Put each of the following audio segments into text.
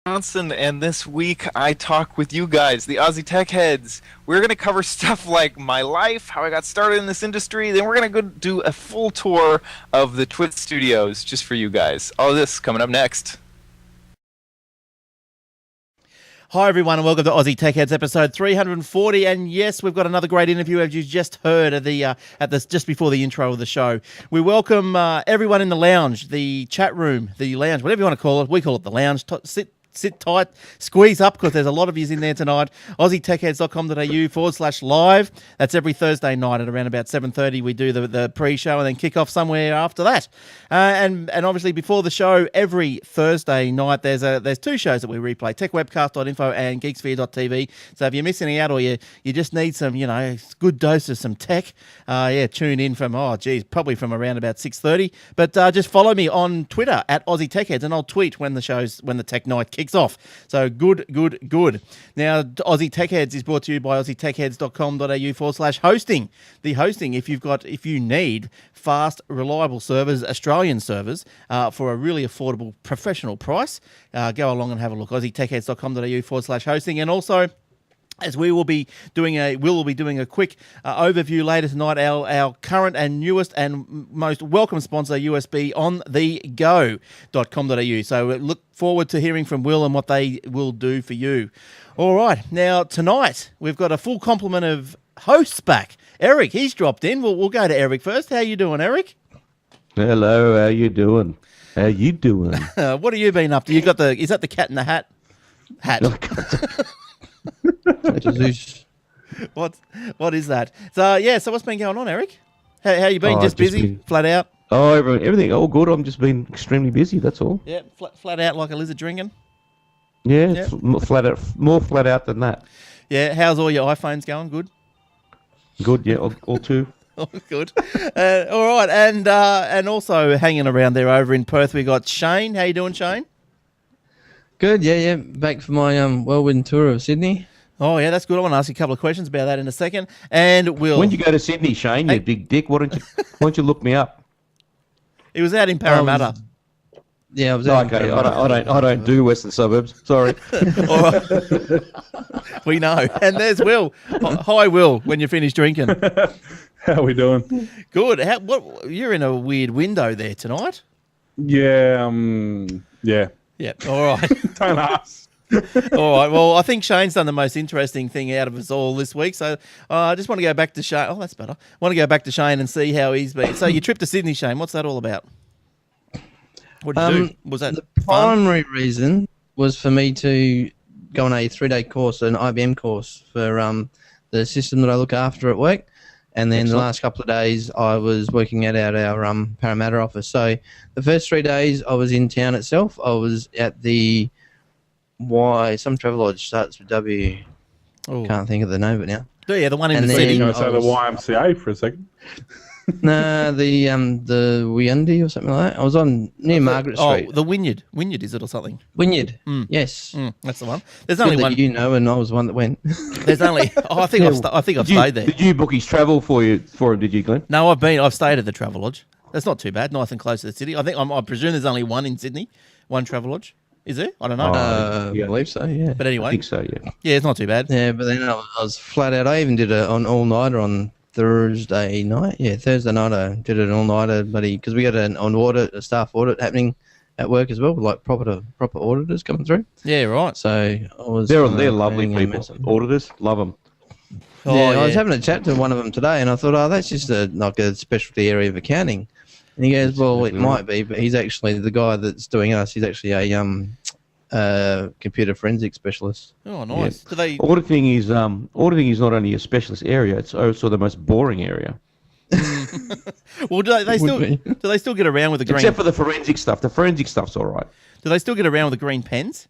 Johnson, and this week I talk with you guys, the Aussie Tech Heads. We're going to cover stuff like my life, how I got started in this industry, then we're going to go do a full tour of the Twit Studios just for you guys. All of this coming up next. Hi everyone and welcome to Aussie Tech Heads episode 340, and yes, we've got another great interview as you just heard just before the intro of the show. We welcome everyone in the lounge, the chat room, the lounge, whatever you want to call it. We call it the lounge. Sit tight, squeeze up, because there's a lot of yous in there tonight. AussieTechHeads.com.au/live. That's every Thursday night at around about 7:30. We do the pre-show and then kick off somewhere after that. And obviously before the show, every Thursday night there's two shows that we replay: techwebcast.info and geeksphere.tv. So if you're missing out or you just need some, good dose of some tech, tune in from probably from around about 6:30. But just follow me on Twitter at Aussie Tech Heads, and I'll tweet when the tech night kicks off. So good. Now, Aussie Tech Heads is brought to you by AussieTechHeads.com.au/hosting. The hosting, if you need fast, reliable servers, Australian servers, for a really affordable, professional price, go along and have a look. AussieTechHeads.com.au/hosting, and also, as we will be doing a quick overview later tonight, our current and newest and most welcome sponsor, USBonthego.com.au. So look forward to hearing from Will and what they will do for you. All right, now tonight we've got a full complement of hosts back. Eric, he's dropped in. We'll go to Eric first. How you doing, Eric? Hello, how you doing? What have you been up to? Is that the Cat in the Hat? What is that? So what's been going on, Eric? How you been? Just busy, flat out? Oh, everything all good. I'm just been extremely busy. That's all. Yeah, flat out like a lizard drinking. Yeah, flat out, more flat out than that. Yeah, how's all your iPhones going? Good. Good. Yeah, all two. Oh, good. All right, and also hanging around there over in Perth, we got Shane. How you doing, Shane? Good. Yeah. Back for my whirlwind tour of Sydney. Oh, yeah, that's good. I want to ask you a couple of questions about that in a second. And Will, when did you go to Sydney, Shane? You big dick. Why don't you look me up? It was out in Parramatta. I was out. Okay, I don't do Western suburbs. Sorry. All right. We know. And there's Will. Hi, Will. When you finish drinking. How we doing? Good. You're in a weird window there tonight. Yeah. Yeah. Yeah. All right. Don't ask. All right. Well, I think Shane's done the most interesting thing out of us all this week. So I just want to go back to Shane. Oh, that's better. I want to go back to Shane and see how he's been. So your trip to Sydney, Shane, what's that all about? What did you do? Was that the fun? primary reason was for me to go on a 3-day course, an IBM course for the system that I look after at work. And then the last couple of days I was working at our Parramatta office. So the first 3 days I was in town itself. I was at the some travel lodge starts with W. Oh. Can't think of the name of it now. Oh, yeah, the one in the city. Can I say the YMCA for a second? No, the Wynyard or something like that. I was near Margaret Street. Oh, the Wynyard. Wynyard, is it, or something? Wynyard. Yes. That's the one. There's Good only one. and I was one that went. There's only. Oh, I think I've stayed there. Did you book his travel for him? Did you, Glenn? No, I've stayed at the travel lodge. That's not too bad. Nice and close to the city. I presume there's only one in Sydney. One travel lodge. Is there? I don't know. I believe so, yeah. But anyway. I think so, yeah. Yeah, it's not too bad. Yeah, but then I was flat out. I even did an all-nighter on Thursday night. Yeah, Thursday night I did an all-nighter, buddy, because we got a staff audit happening at work as well, with like proper auditors coming through. Yeah, right. So I was. They're lovely people. Auditors, love them. I was having a chat to one of them today, and I thought, that's just like a specialty area of accounting. And he goes, well, it might be, but he's actually the guy that's doing us. He's actually a computer forensic specialist. Oh, nice. Yeah. Auditing is not only a specialist area; it's also the most boring area. Well, do they still get around with the green? Except for the forensic stuff. The forensic stuff's all right. Do they still get around with the green pens?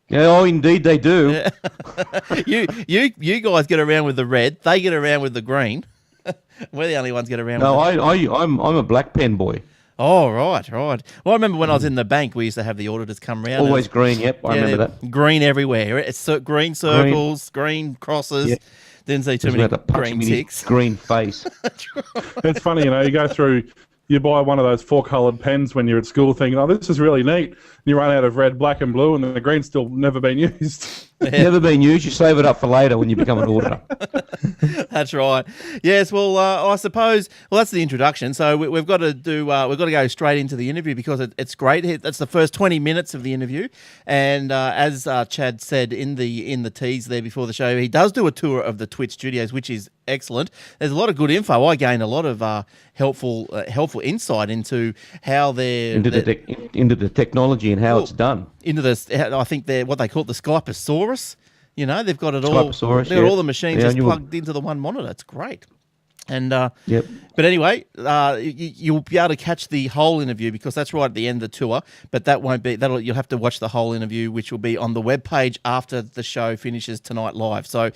Yeah, oh, indeed they do. Yeah. you guys get around with the red. They get around with the green. We're the only ones get around. No, I'm a black pen boy. Oh, right. Well, I remember when I was in the bank, we used to have the auditors come around. Always green, yep, I remember that. Green everywhere. It's green circles, green crosses. Yep. Didn't see too many green ticks. Green face. It's funny, you go through you buy one of those 4-coloured pens when you're at school thinking, oh, this is really neat. And you run out of red, black and blue, and then the green's still never been used. Never been used. You save it up for later when you become an auditor. That's right. Yes. Well, I suppose. Well, that's the introduction. So we've got to do. We've got to go straight into the interview because it's great. That's the first 20 minutes of the interview, and as Chad said in the tease there before the show, he does do a tour of the Twitch studios, which is excellent. There's a lot of good info. I gained a lot of helpful insight into how they're into the technology and how it's done. Into this, I think they're what they call it, the Skyposaurus. You know, they've got it all. Skyposaurus, They've got all the machines just you plugged into the one monitor. It's great. And Yep. But anyway, you'll be able to catch the whole interview because that's right at the end of the tour. But that won't be you'll have to watch the whole interview, which will be on the webpage after the show finishes tonight live. So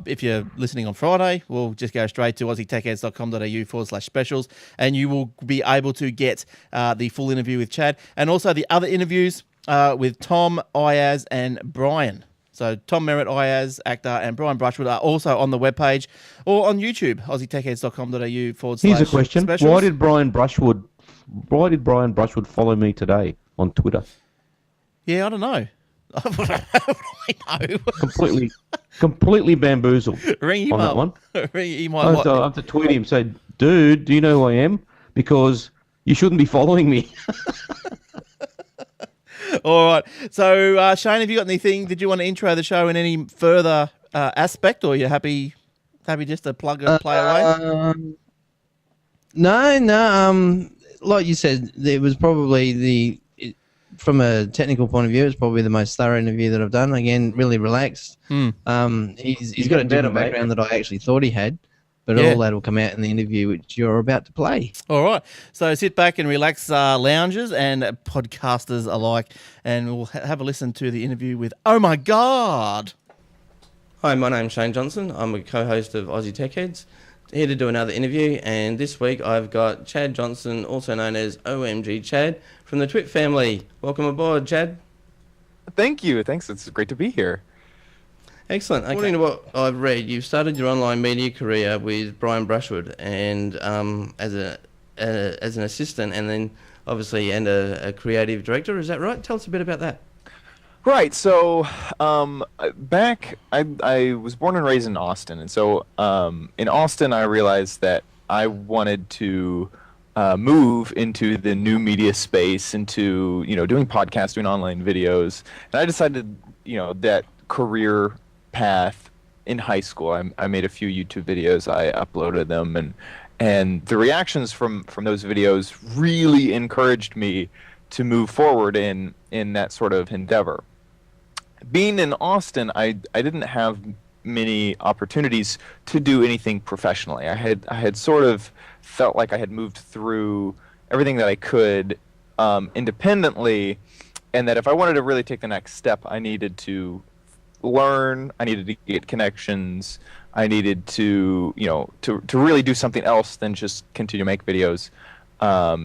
if you're listening on Friday, we'll just go straight to aussietechheads.com.au/specials, and you will be able to get the full interview with Chad and also the other interviews with Tom, Ayaz, and Brian. So Tom Merritt, Ayaz, actor, and Brian Brushwood are also on the webpage or on YouTube, aussietechheads.com.au/. Here's a question: specials. Why did Brian Brushwood follow me today on Twitter? Yeah, I don't know. I know. Completely bamboozled. Ring him on up. that one. He I might. have to tweet him, say, dude, do you know who I am? Because you shouldn't be following me. All right. So, Shane, have you got anything? Did you want to intro the show in any further aspect, or are you happy just to plug and play away? No. Like you said, it was probably from a technical point of view, it's probably the most thorough interview that I've done. Again, really relaxed. He's got a different background that I actually thought he had. But all that will come out in the interview, which you're about to play. All right. So sit back and relax, loungers and podcasters alike, and we'll have a listen to the interview with, oh, my God. Hi, my name's Shane Johnson. I'm a co-host of Aussie Tech Heads, here to do another interview. And this week I've got Chad Johnson, also known as OMG Chad, from the Twit family. Welcome aboard, Chad. Thank you. Thanks. It's great to be here. Excellent. According to what I've read, you've started your online media career with Brian Brushwood and as an assistant, and then obviously a creative director. Is that right? Tell us a bit about that. Right. So back, I was born and raised in Austin, and so in Austin, I realized that I wanted to move into the new media space, into doing podcasts, doing online videos, and I decided that career path in high school. I made a few YouTube videos. I uploaded them, and the reactions from those videos really encouraged me to move forward in that sort of endeavor. Being in Austin, I didn't have many opportunities to do anything professionally. I had sort of felt like I had moved through everything that I could independently, and that if I wanted to really take the next step, I needed to learn, I needed to get connections, I needed to to really do something else than just continue to make videos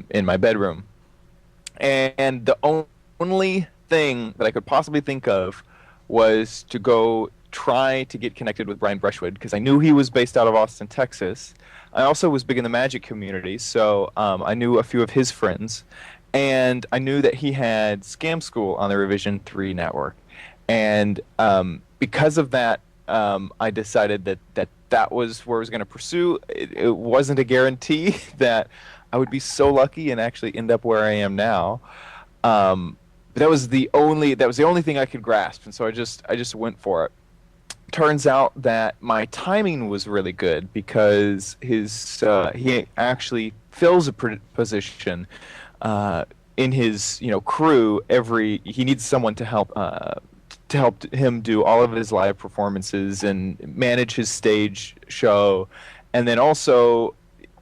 in my bedroom. And the only thing that I could possibly think of was to go try to get connected with Brian Brushwood, because I knew he was based out of Austin, Texas. I also was big in the magic community, so I knew a few of his friends, and I knew that he had Scam School on the Revision 3 network. And because of that, I decided that was where I was going to pursue. It wasn't a guarantee that I would be so lucky and actually end up where I am now. But that was the only thing I could grasp, and so I just went for it. Turns out that my timing was really good, because he actually fills a position in his crew. He needs someone to help him do all of his live performances and manage his stage show, and then also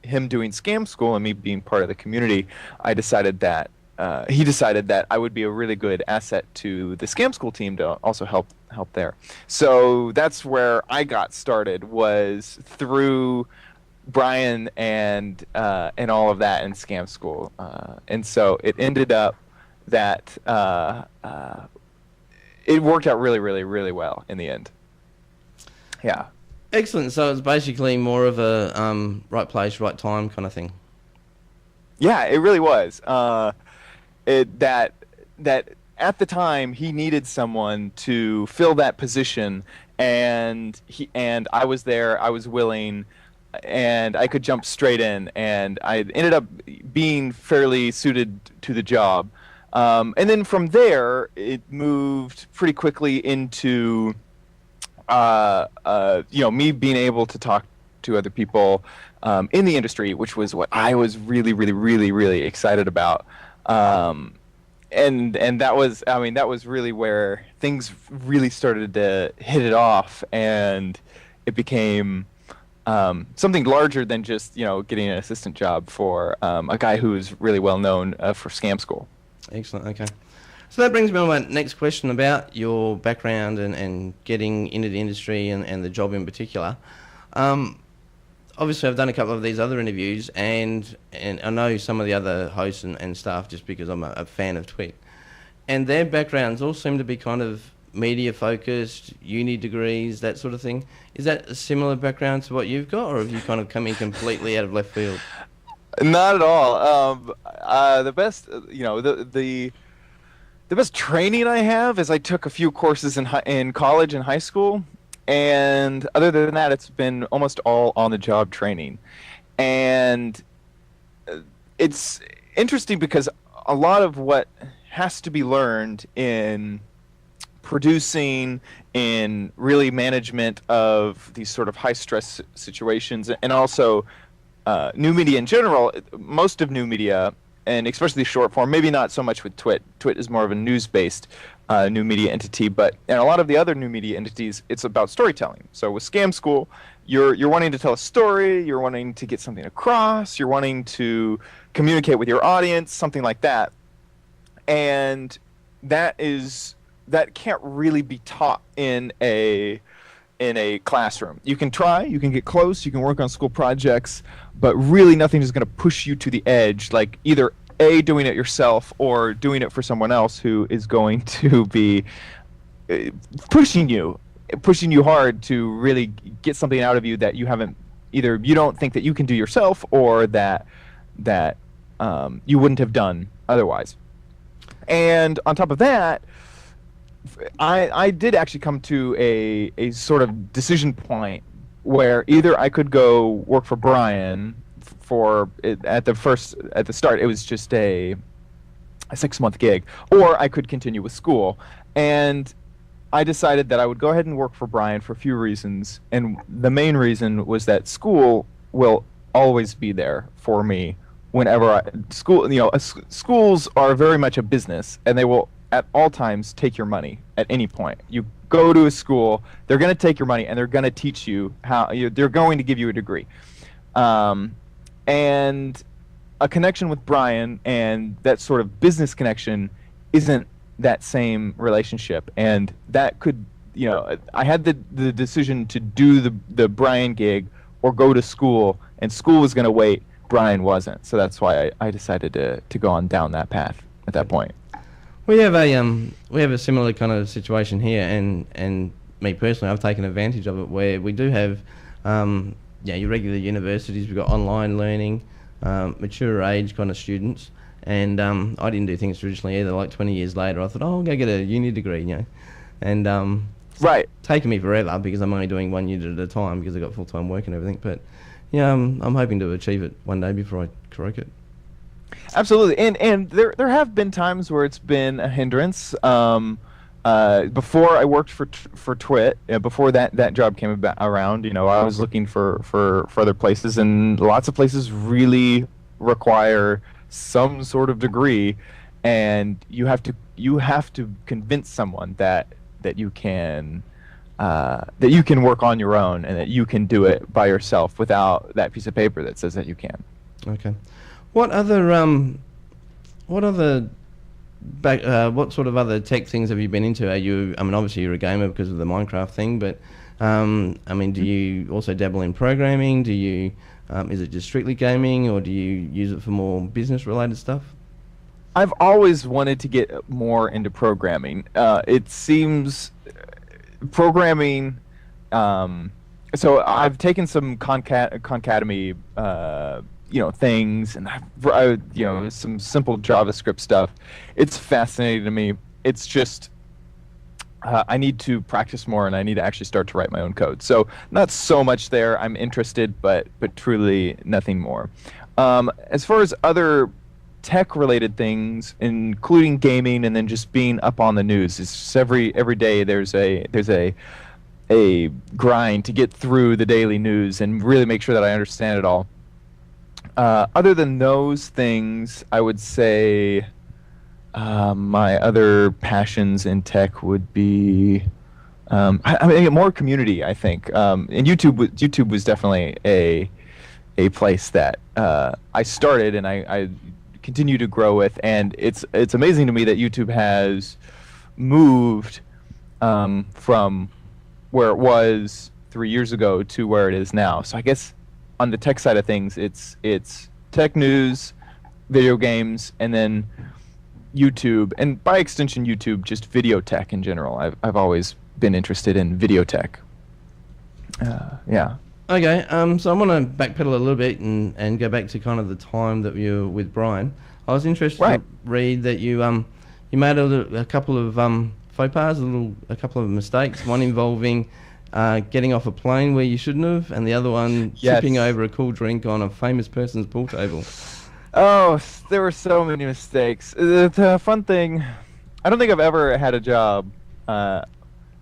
him doing Scam School and me being part of the community. He decided that I would be a really good asset to the Scam School team to also help there. So that's where I got started, was through Brian and all of that in Scam School, and so it ended up that it worked out really, really, really well in the end. Yeah. Excellent. So it's basically more of a right place, right time kind of thing. Yeah, it really was. That at the time he needed someone to fill that position, and I was there. I was willing, and I could jump straight in, and I ended up being fairly suited to the job. And then from there, it moved pretty quickly into me being able to talk to other people in the industry, which was what I was really, really, really, really excited about. And that was, I mean, that was really where things really started to hit it off, and it became something larger than just getting an assistant job for a guy who is really well known for Scam School. Excellent. Okay. So that brings me on my next question about your background and getting into the industry and the job in particular. Obviously, I've done a couple of these other interviews, and I know some of the other hosts and staff just because I'm a fan of Twit. And their backgrounds all seem to be kind of media focused, uni degrees, that sort of thing. Is that a similar background to what you've got, or have you kind of come in completely out of left field? Not at all. The best, the best training I have is I took a few courses in college and high school, and other than that, it's been almost all on-the-job training. And it's interesting because a lot of what has to be learned in producing, in really management of these sort of high-stress situations, and also new media in general, most of new media, and especially short form, maybe not so much with Twit. Twit is more of a news-based new media entity, but in a lot of the other new media entities, it's about storytelling. So with Scam School, you're wanting to tell a story, you're wanting to get something across, you're wanting to communicate with your audience, something like that. And that can't really be taught in a classroom. You can try, you can get close, you can work on school projects, but really nothing is going to push you to the edge, like either A, doing it yourself, or doing it for someone else who is going to be pushing you hard to really get something out of you that you don't think that you can do yourself, or that you wouldn't have done otherwise. And on top of that, I did actually come to a sort of decision point where either I could go work for Brian at the start it was just a 6-month gig, or I could continue with school. And I decided that I would go ahead and work for Brian for a few reasons, and the main reason was that school will always be there for me whenever schools are very much a business, and they will at all times take your money at any point. You go to a school, they're going to take your money, and they're going to teach you they're going to give you a degree. And a connection with Brian and that sort of business connection isn't that same relationship. And that could, I had the decision to do the Brian gig or go to school, and school was going to wait. Brian wasn't. So that's why I decided to go on down that path at that point. We have a similar kind of situation here, and me personally, I've taken advantage of it where we do have your regular universities. We've got online learning, mature age kind of students, and I didn't do things traditionally either. Like 20 years later, I thought, I'll go get a uni degree, and right, taken me forever because I'm only doing 1 year at a time because I've got full-time work and everything. But yeah, I'm hoping to achieve it one day before I croak it. Absolutely, and there have been times where it's been a hindrance. Before I worked for Twit, before that job came around, I was looking for other places, and lots of places really require some sort of degree, and you have to convince someone that you can work on your own and that you can do it by yourself without that piece of paper that says that you can. Okay. What sort of other tech things have you been into? Obviously you're a gamer because of the Minecraft thing, but do you also dabble in programming? Do you is it just strictly gaming, or do you use it for more business related stuff? I've always wanted to get more into programming. It seems programming. So I've taken some Khan Academy things, and some simple JavaScript stuff. It's fascinating to me. It's just I need to practice more, and I need to actually start to write my own code. So not so much there. I'm interested, but truly nothing more. As far as other tech-related things, including gaming, and then just being up on the news, it's just every day there's a grind to get through the daily news and really make sure that I understand it all. Other than those things, I would say my other passions in tech would be more community, I think. And YouTube was definitely a place that I started and I continue to grow with, and it's amazing to me that YouTube has moved from where it was 3 years ago to where it is now. So I guess on the tech side of things, it's tech news, video games, and then YouTube, and by extension YouTube, just video tech in general. I've always been interested in video tech. Yeah. Okay, so I want to backpedal a little bit and go back to kind of the time that you were with Brian. I was interested to read that you made a couple of faux pas, a couple of mistakes. One involving getting off a plane where you shouldn't have, and the other one tipping over a cool drink on a famous person's pool table. Oh, there were so many mistakes. The fun thing, I don't think I've ever had a job that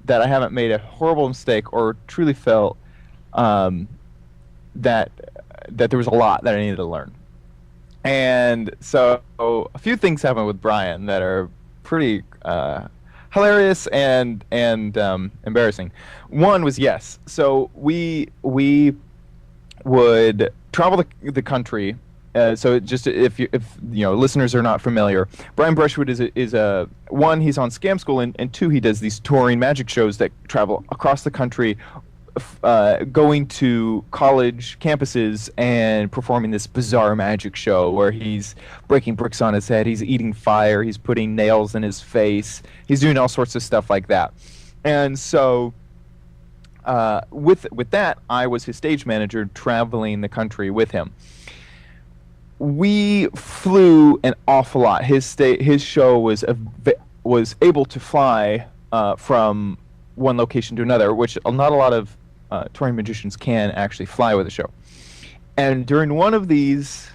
I haven't made a horrible mistake or truly felt that there was a lot that I needed to learn. And so a few things happened with Brian that are pretty hilarious and embarrassing. One was so we would travel the country. So just if listeners are not familiar, Brian Brushwood is a one, he's on Scam School, and two, he does these touring magic shows that travel across the country, going to college campuses and performing this bizarre magic show where he's breaking bricks on his head, he's eating fire, he's putting nails in his face, he's doing all sorts of stuff like that. And so with that, I was his stage manager traveling the country with him. We flew an awful lot. His show was able to fly from one location to another, which not a lot of touring magicians can actually fly with a show. And during one of these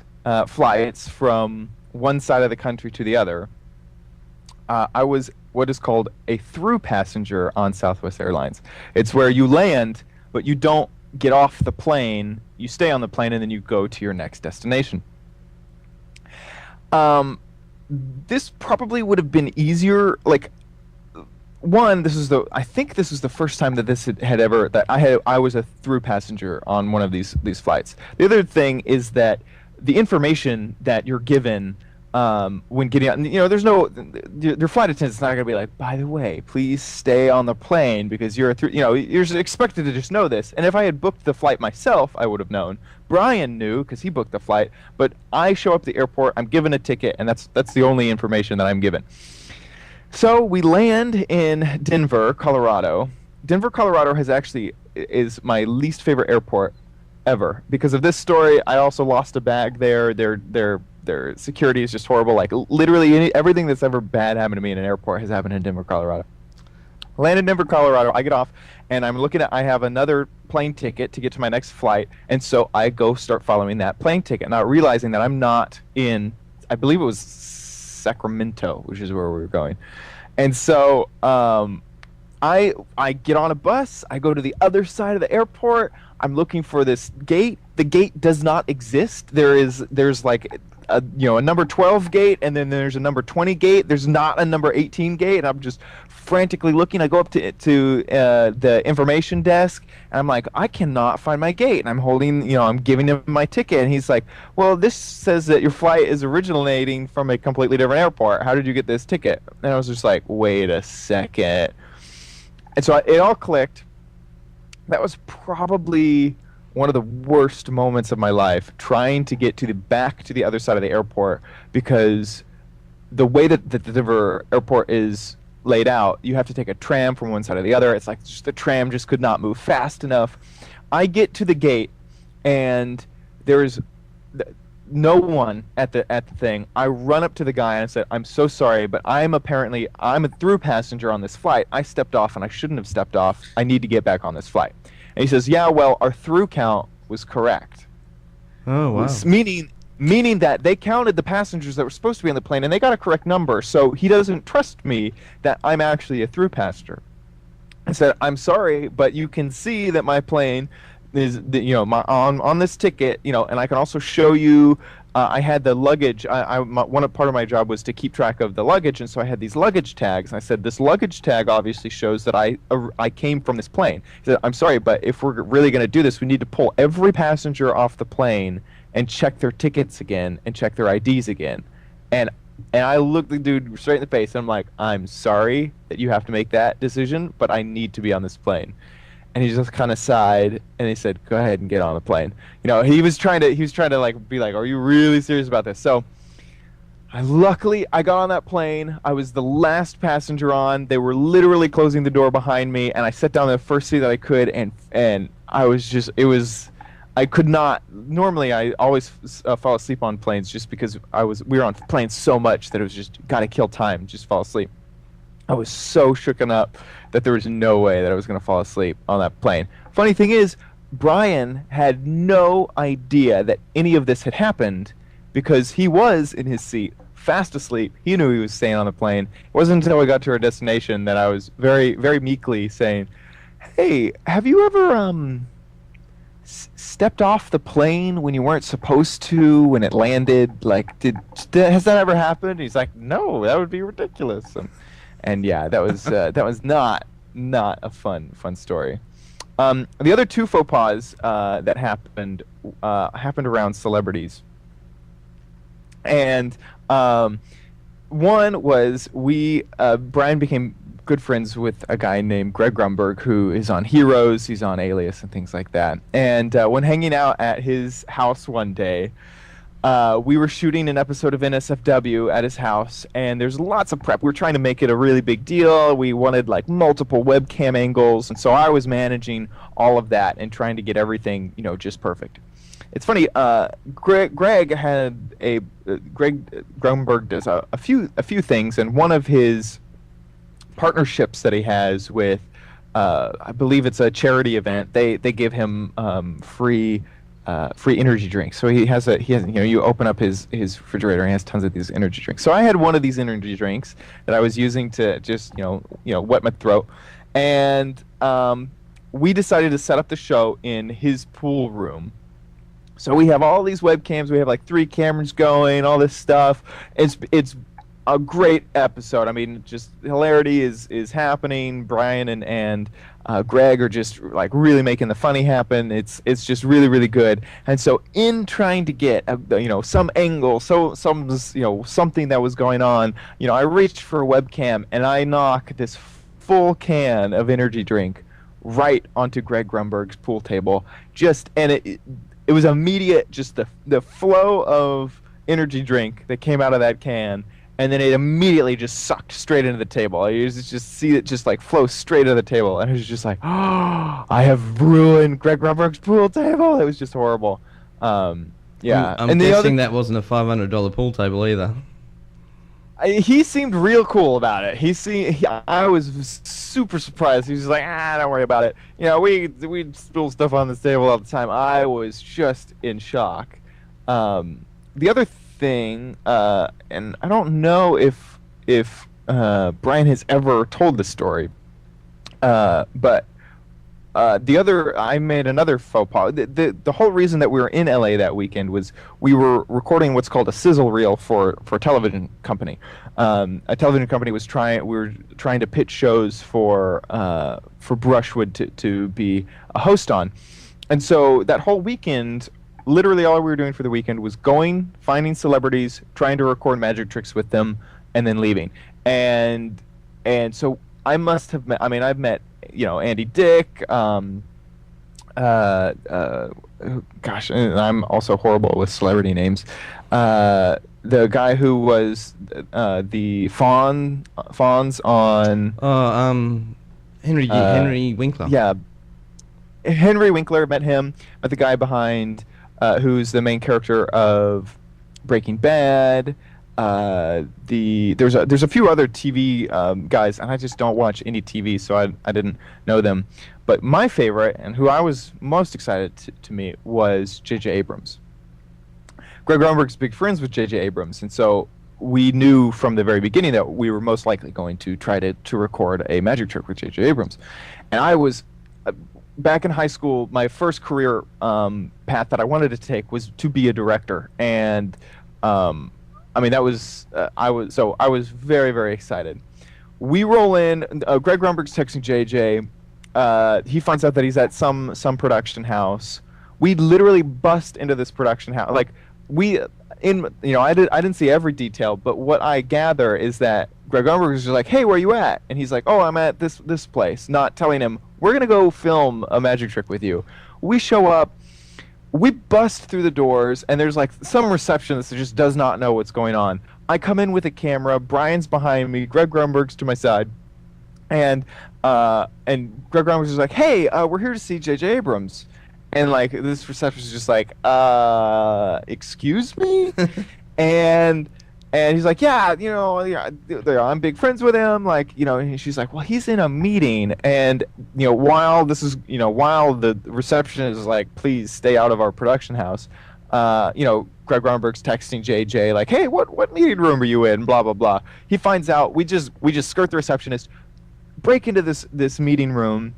flights from one side of the country to the other, I was what is called a through passenger on Southwest Airlines. It's where you land, but you don't get off the plane. You stay on the plane, and then you go to your next destination. This probably would have been easier. Like, one, I think this was the first time that this had ever that I was a through passenger on one of these flights. The other thing is that the information that you're given when getting out, there's your flight attendant's not going to be like, by the way, please stay on the plane because you're you're expected to just know this. And if I had booked the flight myself, I would have known. Brian knew because he booked the flight, but I show up at the airport, I'm given a ticket, and that's the only information that I'm given. So we land in Denver, Colorado. Denver, Colorado is my least favorite airport ever because of this story. I also lost a bag there. Their security is just horrible. Like literally everything that's ever bad happened to me in an airport has happened in Denver, Colorado. Land in Denver, Colorado. I get off, and I'm looking at. I have another plane ticket to get to my next flight, and so I go start following that plane ticket, not realizing that I'm not in. I believe it was Sacramento, which is where we were going, and so I get on a bus. I go to the other side of the airport. I'm looking for this gate. The gate does not exist. There's like a number 12 gate, and then there's a number 20 gate. There's not a number 18 gate. And I'm just frantically looking. I go up to the information desk, and I'm like, I cannot find my gate. And I'm holding, I'm giving him my ticket, and he's like, well, this says that your flight is originating from a completely different airport. How did you get this ticket? And I was just like, wait a second. And so it all clicked. That was probably one of the worst moments of my life, trying to get back to the other side of the airport, because the way that the Denver airport is laid out, you have to take a tram from one side to the other. It's like the tram just could not move fast enough. I get to the gate, and there's no one at the thing. I run up to the guy and I said, "I'm so sorry, but I'm a through passenger on this flight. I stepped off and I shouldn't have stepped off. I need to get back on this flight." And he says, "Yeah, well, our through count was correct." Oh, wow. Meaning that they counted the passengers that were supposed to be on the plane and they got a correct number. So he doesn't trust me that I'm actually a through passenger. I said, "I'm sorry, but you can see that my plane is, on this ticket, and I can also show you. I had the luggage. Part of my job was to keep track of the luggage, and so I had these luggage tags. And I said, this luggage tag obviously shows that I came from this plane." He said, "I'm sorry, but if we're really going to do this, we need to pull every passenger off the plane and check their tickets again and check their IDs again." And I looked the dude straight in the face, and I'm like, "I'm sorry that you have to make that decision, but I need to be on this plane." And he just kind of sighed, and he said, "Go ahead and get on the plane." He was trying to like be like, "Are you really serious about this?" So luckily I got on that plane. I was the last passenger on. They were literally closing the door behind me, and I sat down in the first seat that I could, and I could not. Normally, I always fall asleep on planes just because we were on planes so much that it was just gotta kill time, just fall asleep. I was so shooken up that there was no way that I was going to fall asleep on that plane. Funny thing is, Brian had no idea that any of this had happened because he was in his seat, fast asleep. He knew he was staying on the plane. It wasn't until we got to our destination that I was very, very meekly saying, "Hey, have you ever stepped off the plane when you weren't supposed to when it landed? Like, has that ever happened?" He's like, "No, that would be ridiculous." And yeah, that was not a fun story. The other two faux pas that happened around celebrities, and one was Brian became good friends with a guy named Greg Grumberg, who is on Heroes, he's on Alias and things like that. And when hanging out at his house one day, we were shooting an episode of NSFW at his house, and there's lots of prep. We were trying to make it a really big deal. We wanted like multiple webcam angles, and so I was managing all of that and trying to get everything, just perfect. It's funny. Greg Grumberg does a few things, and one of his partnerships that he has with, I believe it's a charity event. They give him free energy drinks. So he has you open up his refrigerator and he has tons of these energy drinks. So I had one of these energy drinks that I was using to just wet my throat, and we decided to set up the show in his pool room. So we have all these webcams. We have like 3 cameras going, all this stuff. It's a great episode. I mean, just hilarity is happening. Brian and Greg are just like really making the funny happen. It's just really, really good. And so in trying to get some angle, something that was going on, I reached for a webcam and I knock this full can of energy drink right onto Greg Grumberg's pool table. It was immediate, just the flow of energy drink that came out of that can. And then it immediately just sucked straight into the table. You just see it just like flow straight to the table. And it was just like, oh, I have ruined Greg Grumberg's pool table. It was just horrible. Yeah. I'm guessing that wasn't a $500 pool table either. He seemed real cool about it. I was super surprised. He was like, don't worry about it. We spill stuff on this table all the time. I was just in shock. The other thing, and I don't know if Brian has ever told this story, but I made another faux pas. The whole reason that we were in LA that weekend was we were recording what's called a sizzle reel for a television company. A television company we were trying to pitch shows for Brushwood to be a host on, and so that whole weekend, literally all we were doing for the weekend was finding celebrities, trying to record magic tricks with them, and then leaving. And so I must have met. I mean, I've met Andy Dick. Gosh, and I'm also horrible with celebrity names. The guy who was the Fonz on. Henry Winkler. Yeah, Henry Winkler. Met him. Met the guy behind who's the main character of Breaking Bad. There's a few other TV guys, and I just don't watch any TV, so I didn't know them. But my favorite, and who I was most excited to meet, was J.J. Abrams. Greg Grunberg's big friends with J.J. Abrams, and so we knew from the very beginning that we were most likely going to try to record a magic trick with J.J. Abrams. And I was back in high school. My first career path that I wanted to take was to be a director, and I mean that was I was very, very excited. We roll in. Greg Grunberg's texting JJ. He finds out that he's at some production house. We literally bust into this production house. Like I didn't see every detail, but what I gather is that Greg Grunberg is just like, "Hey, where you at?" And he's like, "Oh, I'm at this place," not telling him, "We're gonna go film a magic trick with you." We show up. We bust through the doors, and there's like some receptionist that just does not know what's going on. I come in with a camera. Brian's behind me. Greg Grunberg's to my side, and Greg Grunberg's just like, "Hey, we're here to see J.J. Abrams," and like this receptionist is just like, "Excuse me," and he's like, "Yeah, I'm big friends with him." Like, and she's like, "Well, he's in a meeting," and while the receptionist is like, "Please stay out of our production house," Greg Grunberg's texting JJ like, "Hey, what meeting room are you in?" Blah blah blah. He finds out. We just skirt the receptionist, break into this meeting room.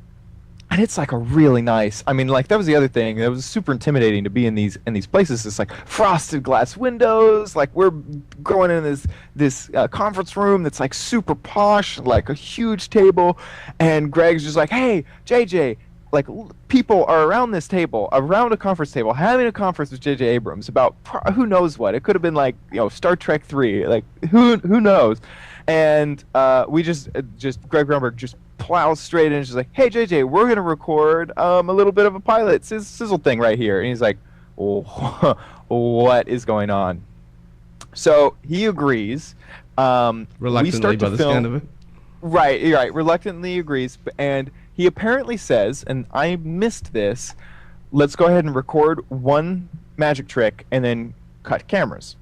And it's like a really nice. I mean, like that was the other thing. It was super intimidating to be in these places. It's like frosted glass windows. Like we're going in this conference room that's like super posh, like a huge table. And Greg's just like, "Hey, JJ, like people are around this table, around a conference table, having a conference with J.J. Abrams about who knows what. It could have been like Star Trek 3. Like who knows." And we just Greg Grunberg just plows straight in and she's like, "Hey JJ, we're gonna record a little bit of a pilot sizzle thing right here." And he's like, "Oh, what is going on?" So he agrees. Reluctantly, we start to by the film. sound of it. Right. Reluctantly agrees, and he apparently says, and I missed this, "Let's go ahead and record one magic trick and then cut cameras."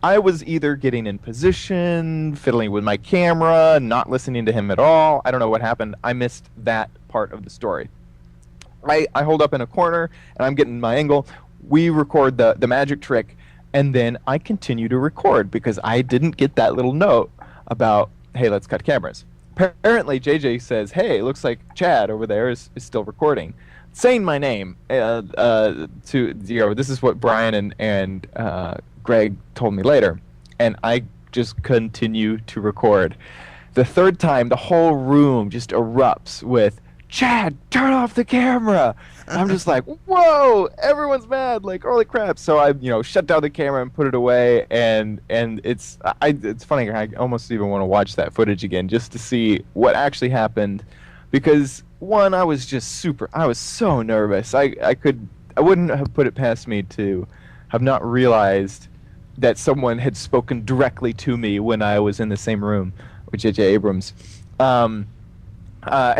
I was either getting in position, fiddling with my camera, not listening to him at all. I don't know what happened. I missed that part of the story. I hold up in a corner, and I'm getting my angle. We record the magic trick, and then I continue to record because I didn't get that little note about, "Hey, let's cut cameras." Apparently, JJ says, "Hey, it looks like Chad over there is still recording." Saying my name, this is what Brian and Greg told me later, and I just continue to record. The third time, the whole room just erupts with, "Chad, turn off the camera!" I'm just like, "Whoa, everyone's mad!" Like, holy crap! So I, shut down the camera and put it away, and it's funny. I almost even want to watch that footage again just to see what actually happened, because one, I was so nervous. I wouldn't have put it past me to have not realized that someone had spoken directly to me when I was in the same room with J.J. Abrams. And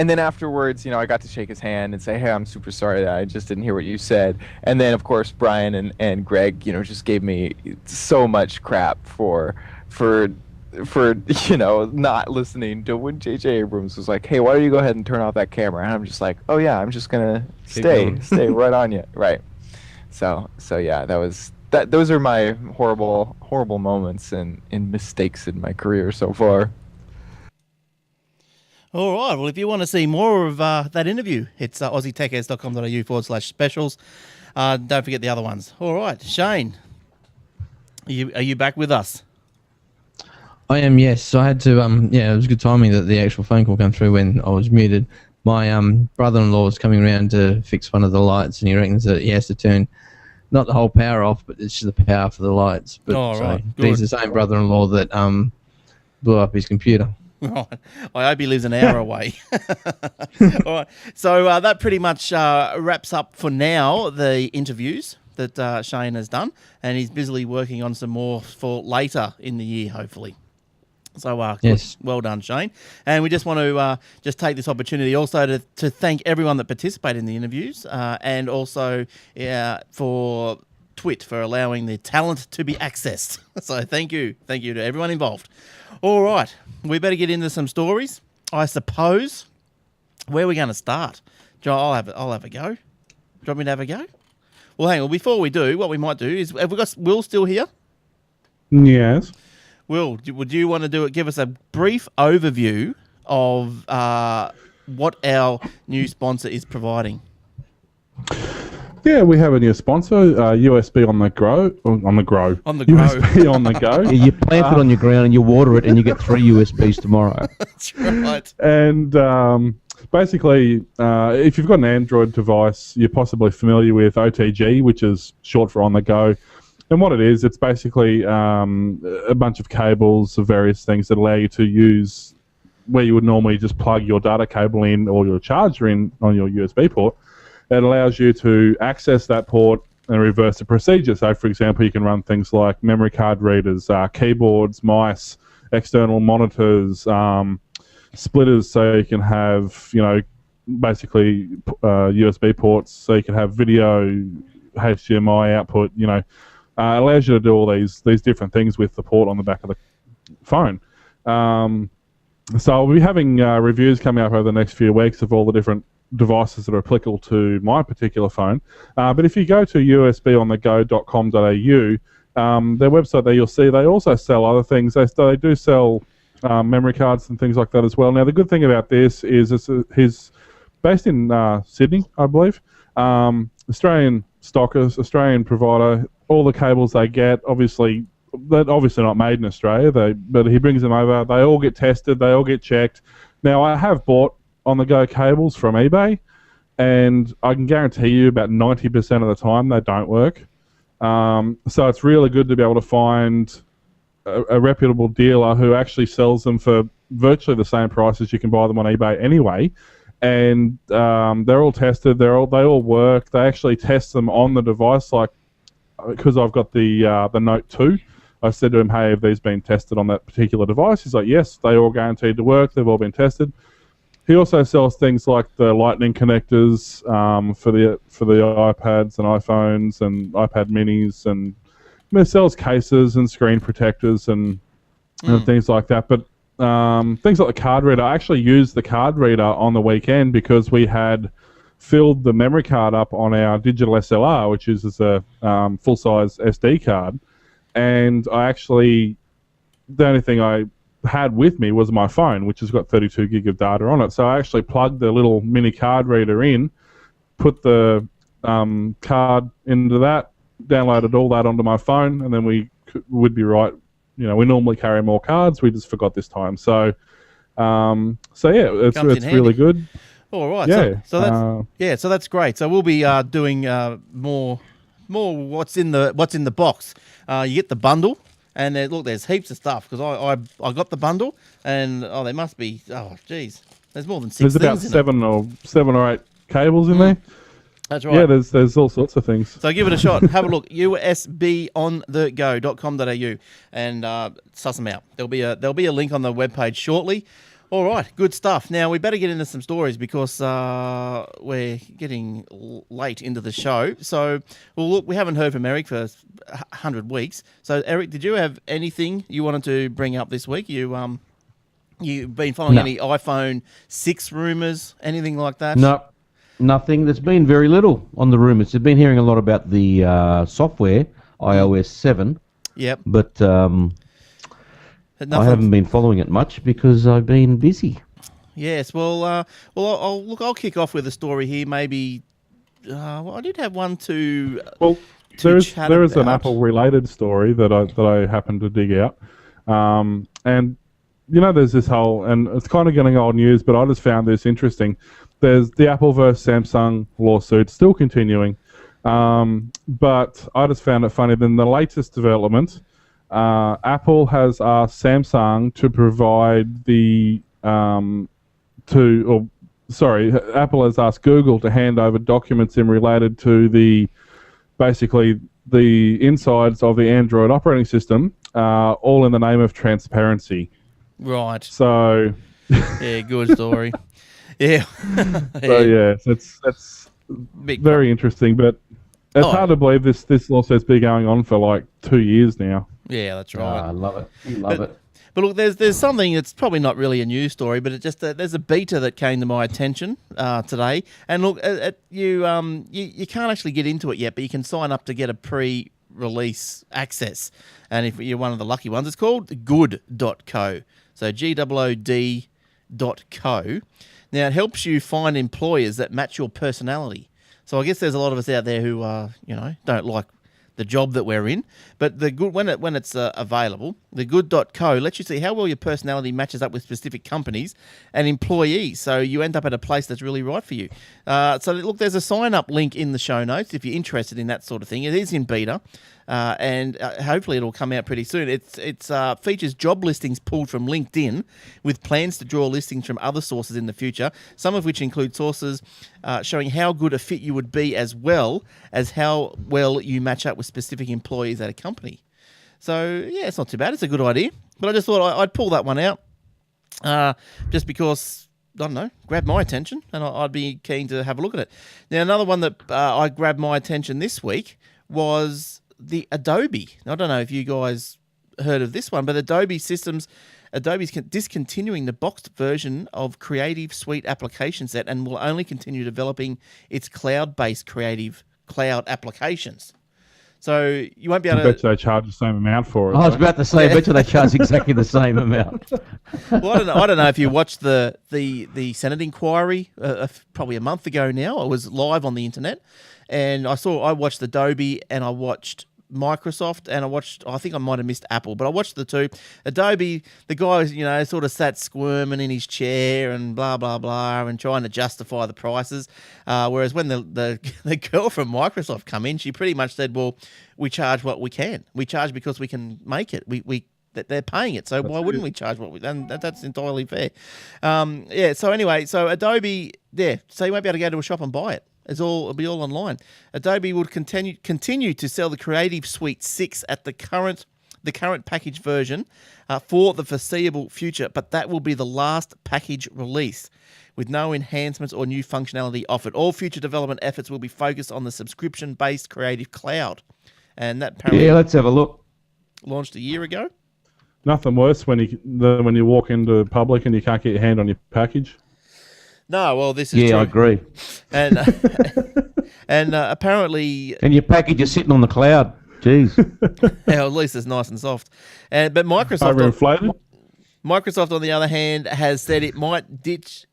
then afterwards, I got to shake his hand and say, "Hey, I'm super sorry that I just didn't hear what you said." And then, of course, Brian and Greg, just gave me so much crap for not listening to when J.J. Abrams was like, "Hey, why don't you go ahead and turn off that camera?" And I'm just like, "Oh yeah, I'm just gonna stay right on you." Right. So yeah, those are my horrible moments and mistakes in my career so far. All right. Well, if you want to see more of that interview, it's aussietechheads.com.au/specials. Don't forget the other ones. All right. Shane, are you back with us? I am, yes. So I had to, it was good timing that the actual phone call came through when I was muted. My brother-in-law is coming around to fix one of the lights, and he reckons that he has to turn not the whole power off, but it's just the power for the lights. But right. He's the same brother-in-law that blew up his computer. Right. I hope he lives an hour away. All right. So that pretty much wraps up for now the interviews that Shane has done, and he's busily working on some more for later in the year, hopefully. So, yes. Well done, Shane. And we just want to just take this opportunity also to thank everyone that participated in the interviews and also for Twit for allowing the talent to be accessed. So thank you to everyone involved. All right, we better get into some stories, I suppose. Where are we going to start? John, I'll have a go. Do you want me to have a go? Well, hang on. Before we do, what we might do is, have we got Will still here? Yes. Will, would you want to give us a brief overview of what our new sponsor is providing? Yeah, we have a new sponsor, USB on the grow. On the grow. USB on the go. Yeah, you plant it on your ground and you water it and you get 3 USBs tomorrow. That's right. And basically, if you've got an Android device, you're possibly familiar with OTG, which is short for on the go. And what it is, it's basically a bunch of cables of various things that allow you to use where you would normally just plug your data cable in or your charger in on your USB port. It allows you to access that port and reverse the procedure. So, for example, you can run things like memory card readers, keyboards, mice, external monitors, splitters, so you can have, basically USB ports, so you can have video, HDMI output. It allows you to do all these different things with the port on the back of the phone. So I'll be having reviews coming up over the next few weeks of all the different devices that are applicable to my particular phone. But if you go to usbonthego.com.au, their website there, you'll see they also sell other things. They do sell memory cards and things like that as well. Now, the good thing about this is he's based in Sydney, I believe. Australian stockers, Australian provider. All the cables they get, obviously, they're obviously not made in Australia, but he brings them over. They all get tested. They all get checked. Now, I have bought on-the-go cables from eBay, and I can guarantee you about 90% of the time they don't work. So it's really good to be able to find a reputable dealer who actually sells them for virtually the same price as you can buy them on eBay anyway. And they're all tested. They all work. They actually test them on the device, like because I've got the Note 2. I said to him, "Hey, have these been tested on that particular device?" He's like, "Yes, they all guaranteed to work. They've all been tested." He also sells things like the Lightning connectors for the iPads and iPhones and iPad Minis, and he sells cases and screen protectors and things like that. But things like the card reader, I actually used the card reader on the weekend because we had filled the memory card up on our digital SLR, which uses a full-size SD card, and the only thing I had with me was my phone, which has got 32 gig of data on it. So I actually plugged the little mini card reader in, put the card into that, downloaded all that onto my phone, and then we would be right. We normally carry more cards. We just forgot this time. So yeah, it's really good. All right. Yeah. So that's great. So we'll be doing more what's in the box. You get the bundle. And there's heaps of stuff because I got the bundle, and there must be there's more than 6 There's about things seven or eight cables in there. That's right. Yeah, there's all sorts of things. So give it a shot. Have a look. usbonthego.com.au and suss them out. There'll be a link on the webpage shortly. All right, good stuff. Now, we better get into some stories because we're getting late into the show. So, look, we haven't heard from Eric for 100 weeks. So, Eric, did you have anything you wanted to bring up this week? You've been following any iPhone 6 rumours, anything like that? No, nothing. There's been very little on the rumours. I've been hearing a lot about the software, iOS 7. Yep. But I haven't been following it much because I've been busy. Yes, I'll kick off with a story here. Maybe I did have one to. Well, there is an Apple-related story that I happened to dig out, and there's this whole, and it's kind of getting old news, but I just found this interesting. There's the Apple versus Samsung lawsuit still continuing, but I just found it funny. Then the latest development. Apple has asked Samsung to provide Apple has asked Google to hand over documents related to the insides of the Android operating system, all in the name of transparency. Right. So. Yeah, good story. Yeah. So yeah, that's very interesting, but. It's hard to believe this lawsuit's been going on for like 2 years now. Yeah, that's Oh, right. I love it. You love it. But look, there's something that's probably not really a news story, but it just there's a beta that came to my attention today. And look, you can't actually get into it yet, but you can sign up to get a pre-release access. And if you're one of the lucky ones, it's called good.co. So GOOD.co. Now, it helps you find employers that match your personality. So I guess there's a lot of us out there who don't like the job that we're in, but the good when it's available, the good.co lets you see how well your personality matches up with specific companies and employees. So you end up at a place that's really right for you. So look, there's a sign up link in the show notes if you're interested in that sort of thing. It is in beta. And hopefully it'll come out pretty soon. It features job listings pulled from LinkedIn with plans to draw listings from other sources in the future, some of which include sources showing how good a fit you would be as well as how well you match up with specific employees at a company. So, yeah, it's not too bad. It's a good idea. But I just thought I'd pull that one out just because, I don't know, grabbed my attention and I'd be keen to have a look at it. Now, another one that I grabbed my attention this week was the Adobe. I don't know if you guys heard of this one, but Adobe's discontinuing the boxed version of Creative Suite application set and will only continue developing its cloud-based Creative Cloud applications. So you won't be able to... I bet you they charge the same amount for it. I was about to say, I bet you they charge exactly the same amount. Well, I don't know if you watched the Senate inquiry probably a month ago now. It was live on the internet, and I watched Adobe and I watched Microsoft, and I think I might have missed Apple, but I watched the two. Adobe, the guy, sort of sat squirming in his chair and blah, blah, blah, and trying to justify the prices. Whereas when the girl from Microsoft come in, she pretty much said, well, we charge what we can. We charge because we can make it. They're paying it, so why wouldn't we charge what we... And that's entirely fair. So anyway, so Adobe, so you won't be able to go to a shop and buy it. It'll be all online. Adobe would continue to sell the Creative Suite 6 at the current package version for the foreseeable future, but that will be the last package release with no enhancements or new functionality offered. All future development efforts will be focused on the subscription-based Creative Cloud, and that apparently let's have a look. Launched a year ago. Nothing worse than when you walk into public and you can't get your hand on your package. No, well, this is true. I agree. And apparently... And your package is sitting on the cloud. Jeez. Yeah, at least it's nice and soft. But Microsoft... Overinflated? Microsoft, on the other hand, has said it might ditch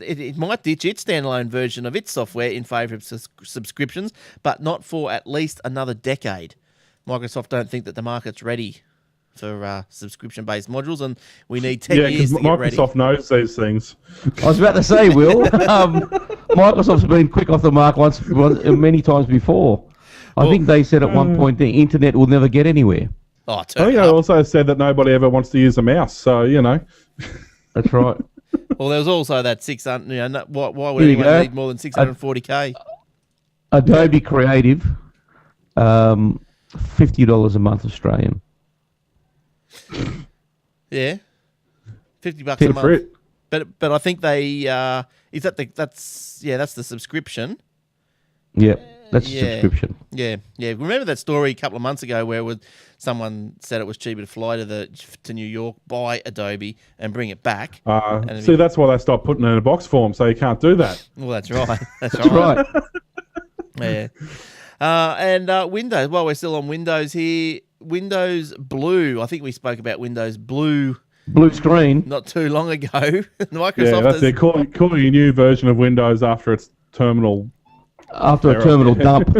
its standalone version of its software in favour of subscriptions, but not for at least another decade. Microsoft don't think that the market's ready for subscription-based modules, and we need 10 years to get ready. Microsoft knows these things. I was about to say, Will, Microsoft's been quick off the mark many times before. I think they said at one point the internet will never get anywhere. Oh, I think they also said that nobody ever wants to use a mouse, so, That's right. Well, there was also that 600, why would anyone need more than 640K? Adobe Creative, $50 a month Australian. Yeah, $50 a month. But I think they that's the subscription. Yeah, that's a subscription. Yeah. Remember that story a couple of months ago where someone said it was cheaper to fly to New York, buy Adobe, and bring it back. That's why they stopped putting it in a box form, so you can't do that. Well, that's right. That's right. Yeah. And Windows. While we're still on Windows here, Windows Blue. I think we spoke about Windows Blue screen not too long ago. Microsoft that's it. Calling a new version of Windows after its terminal. After a terminal dump.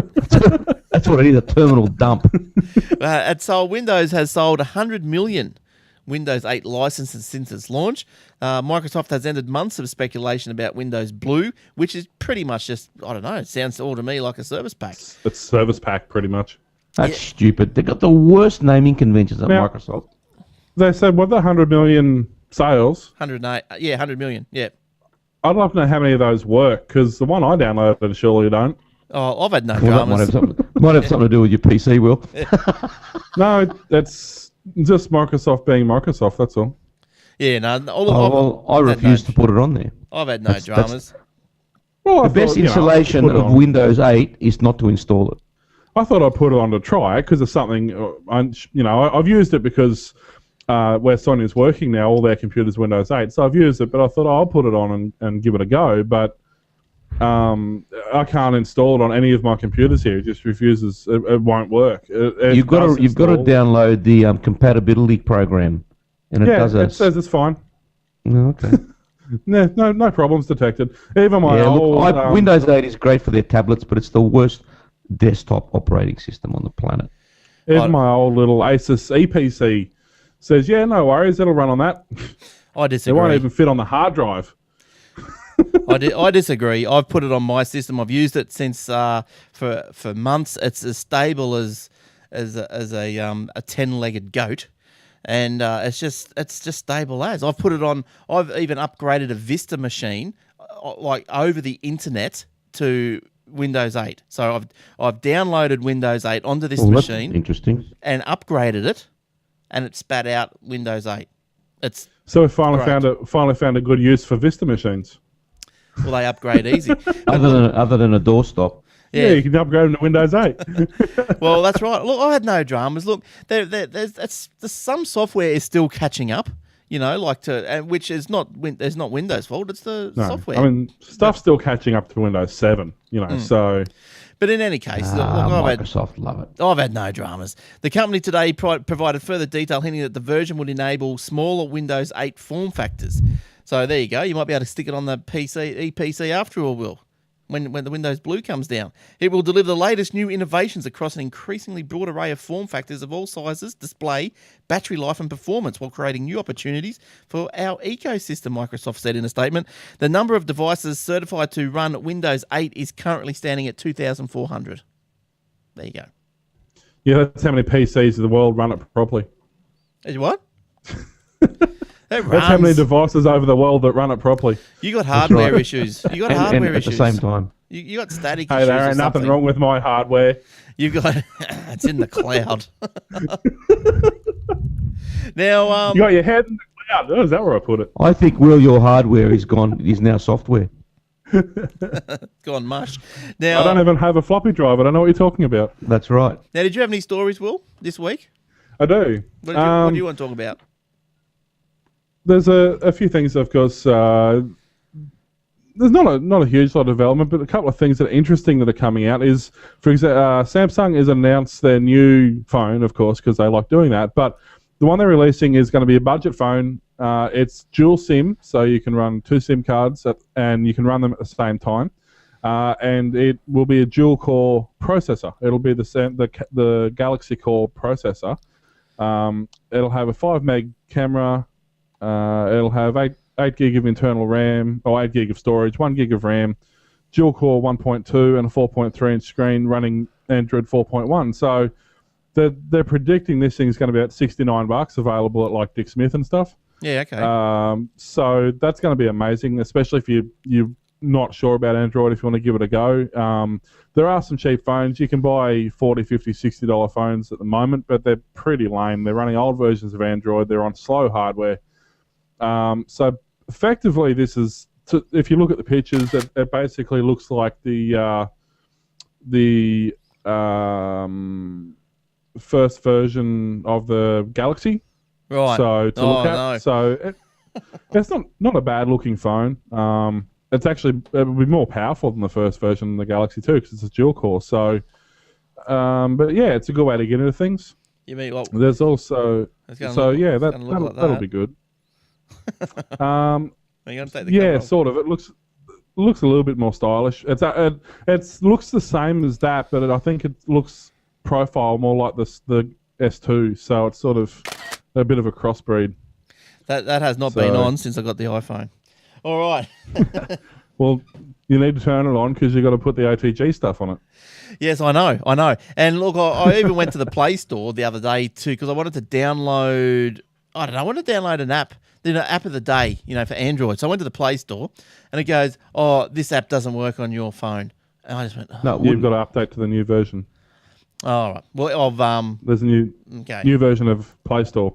That's what it is, a terminal dump. Windows has sold 100 million Windows 8 licenses since its launch. Microsoft has ended months of speculation about Windows Blue, which is pretty much just, I don't know, it sounds all to me like a service pack. It's service pack, pretty much. That's stupid. They've got the worst naming conventions at Microsoft. They said, what, the 100 million sales? 100 million, yeah. I'd love to know how many of those work, because the one I downloaded surely don't. Oh, I've had no dramas. Might have something to do with your PC, Will. No, that's just Microsoft being Microsoft, that's all. Yeah, no. I refuse to put it on there. I've had no dramas. The best installation of Windows 8 is not to install it. I thought I'd put it on to try it because it's something, I've used it because where Sonia's working now, all their computers Windows 8. So I've used it, but I thought I'll put it on and give it a go. But I can't install it on any of my computers here. It just refuses. It won't work. You've got to download the compatibility program, and it says it's fine. Oh, okay. No problems detected. Even my Windows 8 is great for their tablets, but it's the worst desktop operating system on the planet. Even my old little Asus EPC says, yeah, no worries, it'll run on that. I disagree. It won't even fit on the hard drive. I disagree. I've put it on my system. I've used it since for months. It's as stable as a 10-legged goat, and it's just stable as. I've put it on. I've even upgraded a Vista machine, like over the internet, to Windows 8. So I've downloaded Windows 8 onto this machine, interesting, and upgraded it, and it spat out Windows 8. So we finally found a good use for Vista machines. Well, they upgrade easy. other than a doorstop. Yeah, you can upgrade them to Windows 8. Well, that's right. Look, I had no dramas. Look, there's some software is still catching up. Which is not Windows' fault. It's the software. I mean, stuff's still catching up to Windows 7. So. But in any case, Microsoft love it. I've had no dramas. The company today provided further detail hinting that the version would enable smaller Windows 8 form factors. So there you go. You might be able to stick it on the EPC after all, Will, when the Windows Blue comes down. It will deliver the latest new innovations across an increasingly broad array of form factors of all sizes, display, battery life and performance, while creating new opportunities for our ecosystem, Microsoft said in a statement. The number of devices certified to run Windows 8 is currently standing at 2,400. There you go. Yeah, that's how many PCs in the world run it properly. What? That's how many devices over the world that run it properly. You got hardware issues. You got hardware issues. At the same time. You got static hey, issues. There ain't nothing wrong with my hardware. You've got it's in the cloud. Now, you got your head in the cloud. Oh, is that where I put it? I think, Will, your hardware is now software. Gone mush. Now, I don't even have a floppy drive. I don't know what you're talking about. That's right. Now, did you have any stories, Will, this week? I do. What do you want to talk about? There's a few things, of course. There's not a huge lot of development, but a couple of things that are interesting that are coming out is, for example, Samsung has announced their new phone, of course, because they like doing that. But the one they're releasing is going to be a budget phone. It's dual SIM, so you can run 2 SIM cards and you can run them at the same time. And it will be a dual-core processor. It'll be the Galaxy Core processor. It'll have a 5 meg camera. It'll have 8 gig of internal RAM, or 8 gig of storage, 1 gig of RAM, dual core 1.2 and a 4.3 inch screen running Android 4.1. So they're predicting this thing's going to be about $69 available at like Dick Smith and stuff. Yeah, okay. So that's going to be amazing, especially if you're not sure about Android, if you want to give it a go. There are some cheap phones. You can buy $40, $50, $60 phones at the moment, but they're pretty lame. They're running old versions of Android. They're on slow hardware. So effectively, this is, if you look at the pictures, it basically looks like the first version of the Galaxy. Right. So to look at, no. so it's not a bad looking phone. It's actually, it will be more powerful than the first version of the Galaxy 2 because it's a dual core. So, but yeah, it's a good way to get into things. You mean what? There's also, that'll be good. Are you gonna take the yeah, cover off? sort of. It looks a little bit more stylish. It looks the same as that, but I think it looks profile more like the S2. So it's sort of a bit of a crossbreed. That has not been on since I got the iPhone. All right. Well, you need to turn it on because you've got to put the OTG stuff on it. Yes, I know. And look, I even went to the Play Store the other day too because I wanted to download. I don't know. I wanted to download an app. App of the day, for Android. So I went to the Play Store, and it goes, "Oh, this app doesn't work on your phone." And I just went, "Oh." No, you've got to update to the new version. All right. Well, there's a new version of Play Store.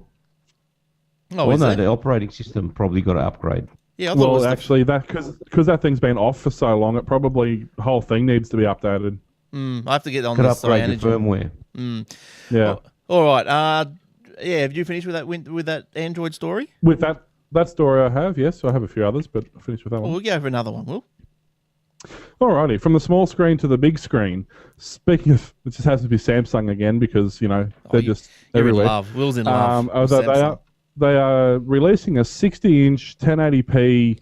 Oh, well, no, the operating system probably got to upgrade. Yeah, I thought it was actually, because that thing's been off for so long, the whole thing needs to be updated. I have to get on Could this upgrade your cyanogen. firmware. Yeah. All right. Yeah. Have you finished with that Android story? With that story I have, yes. I have a few others, but I'll finish with that Well, one. we'll go for another one. Will. Alrighty, from the small screen to the big screen. Speaking of, it just has to be Samsung again because they're just You're everywhere. in love. Will's in love. with They are releasing a 60-inch 1080p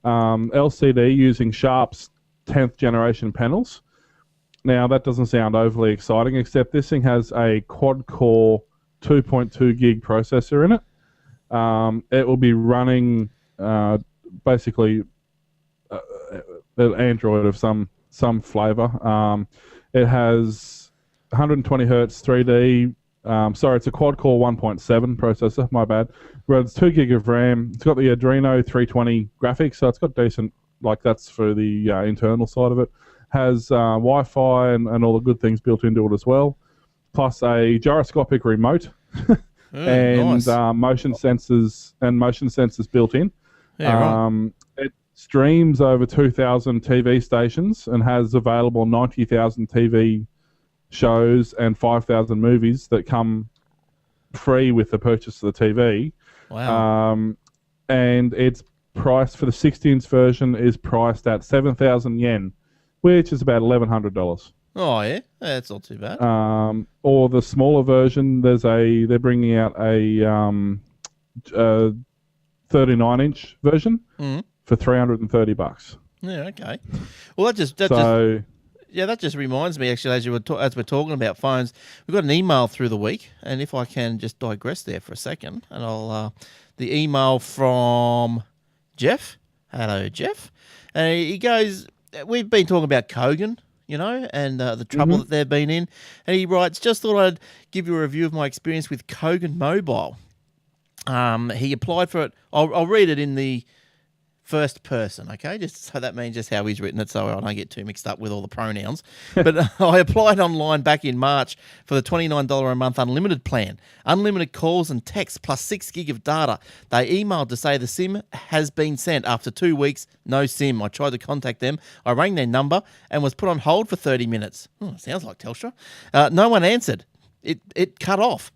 LCD using Sharp's 10th generation panels. Now that doesn't sound overly exciting, except this thing has a quad-core 2.2 gig processor in it. It will be running basically an Android of some flavor. It has 120 hertz 3D. Sorry, it's a quad-core 1.7 processor. My bad. Runs 2 gig of RAM. It's got the Adreno 320 graphics, so it's got decent. Like that's for the internal side of it. Has Wi-Fi and all the good things built into it as well. Plus a gyroscopic remote and nice. motion sensors built in. Yeah, right. It streams over 2,000 TV stations and has available 90,000 TV shows and 5,000 movies that come free with the purchase of the TV. Wow. And its price for the 16-inch version is priced at 7,000 yen, which is about $1,100. Oh yeah, that's not too bad. Or the smaller version, they're bringing out a 39-inch version for $330. Yeah, okay. Well, that just reminds me, actually, as we're talking about phones, we got an email through the week, and if I can just digress there for a second, and the email from Jeff. Hello, Jeff. And he goes, we've been talking about Kogan, and the trouble that they've been in, and he writes, just thought I'd give you a review of my experience with Kogan Mobile. He applied for it. I'll read it in the first person, okay? Just so that means just how he's written it, so I don't get too mixed up with all the pronouns. But I applied online back in March for the $29 a month unlimited plan. Unlimited calls and texts plus 6 gig of data. They emailed to say the SIM has been sent. After 2 weeks, no SIM. I tried to contact them. I rang their number and was put on hold for 30 minutes. Sounds like Telstra. No one answered. It cut off.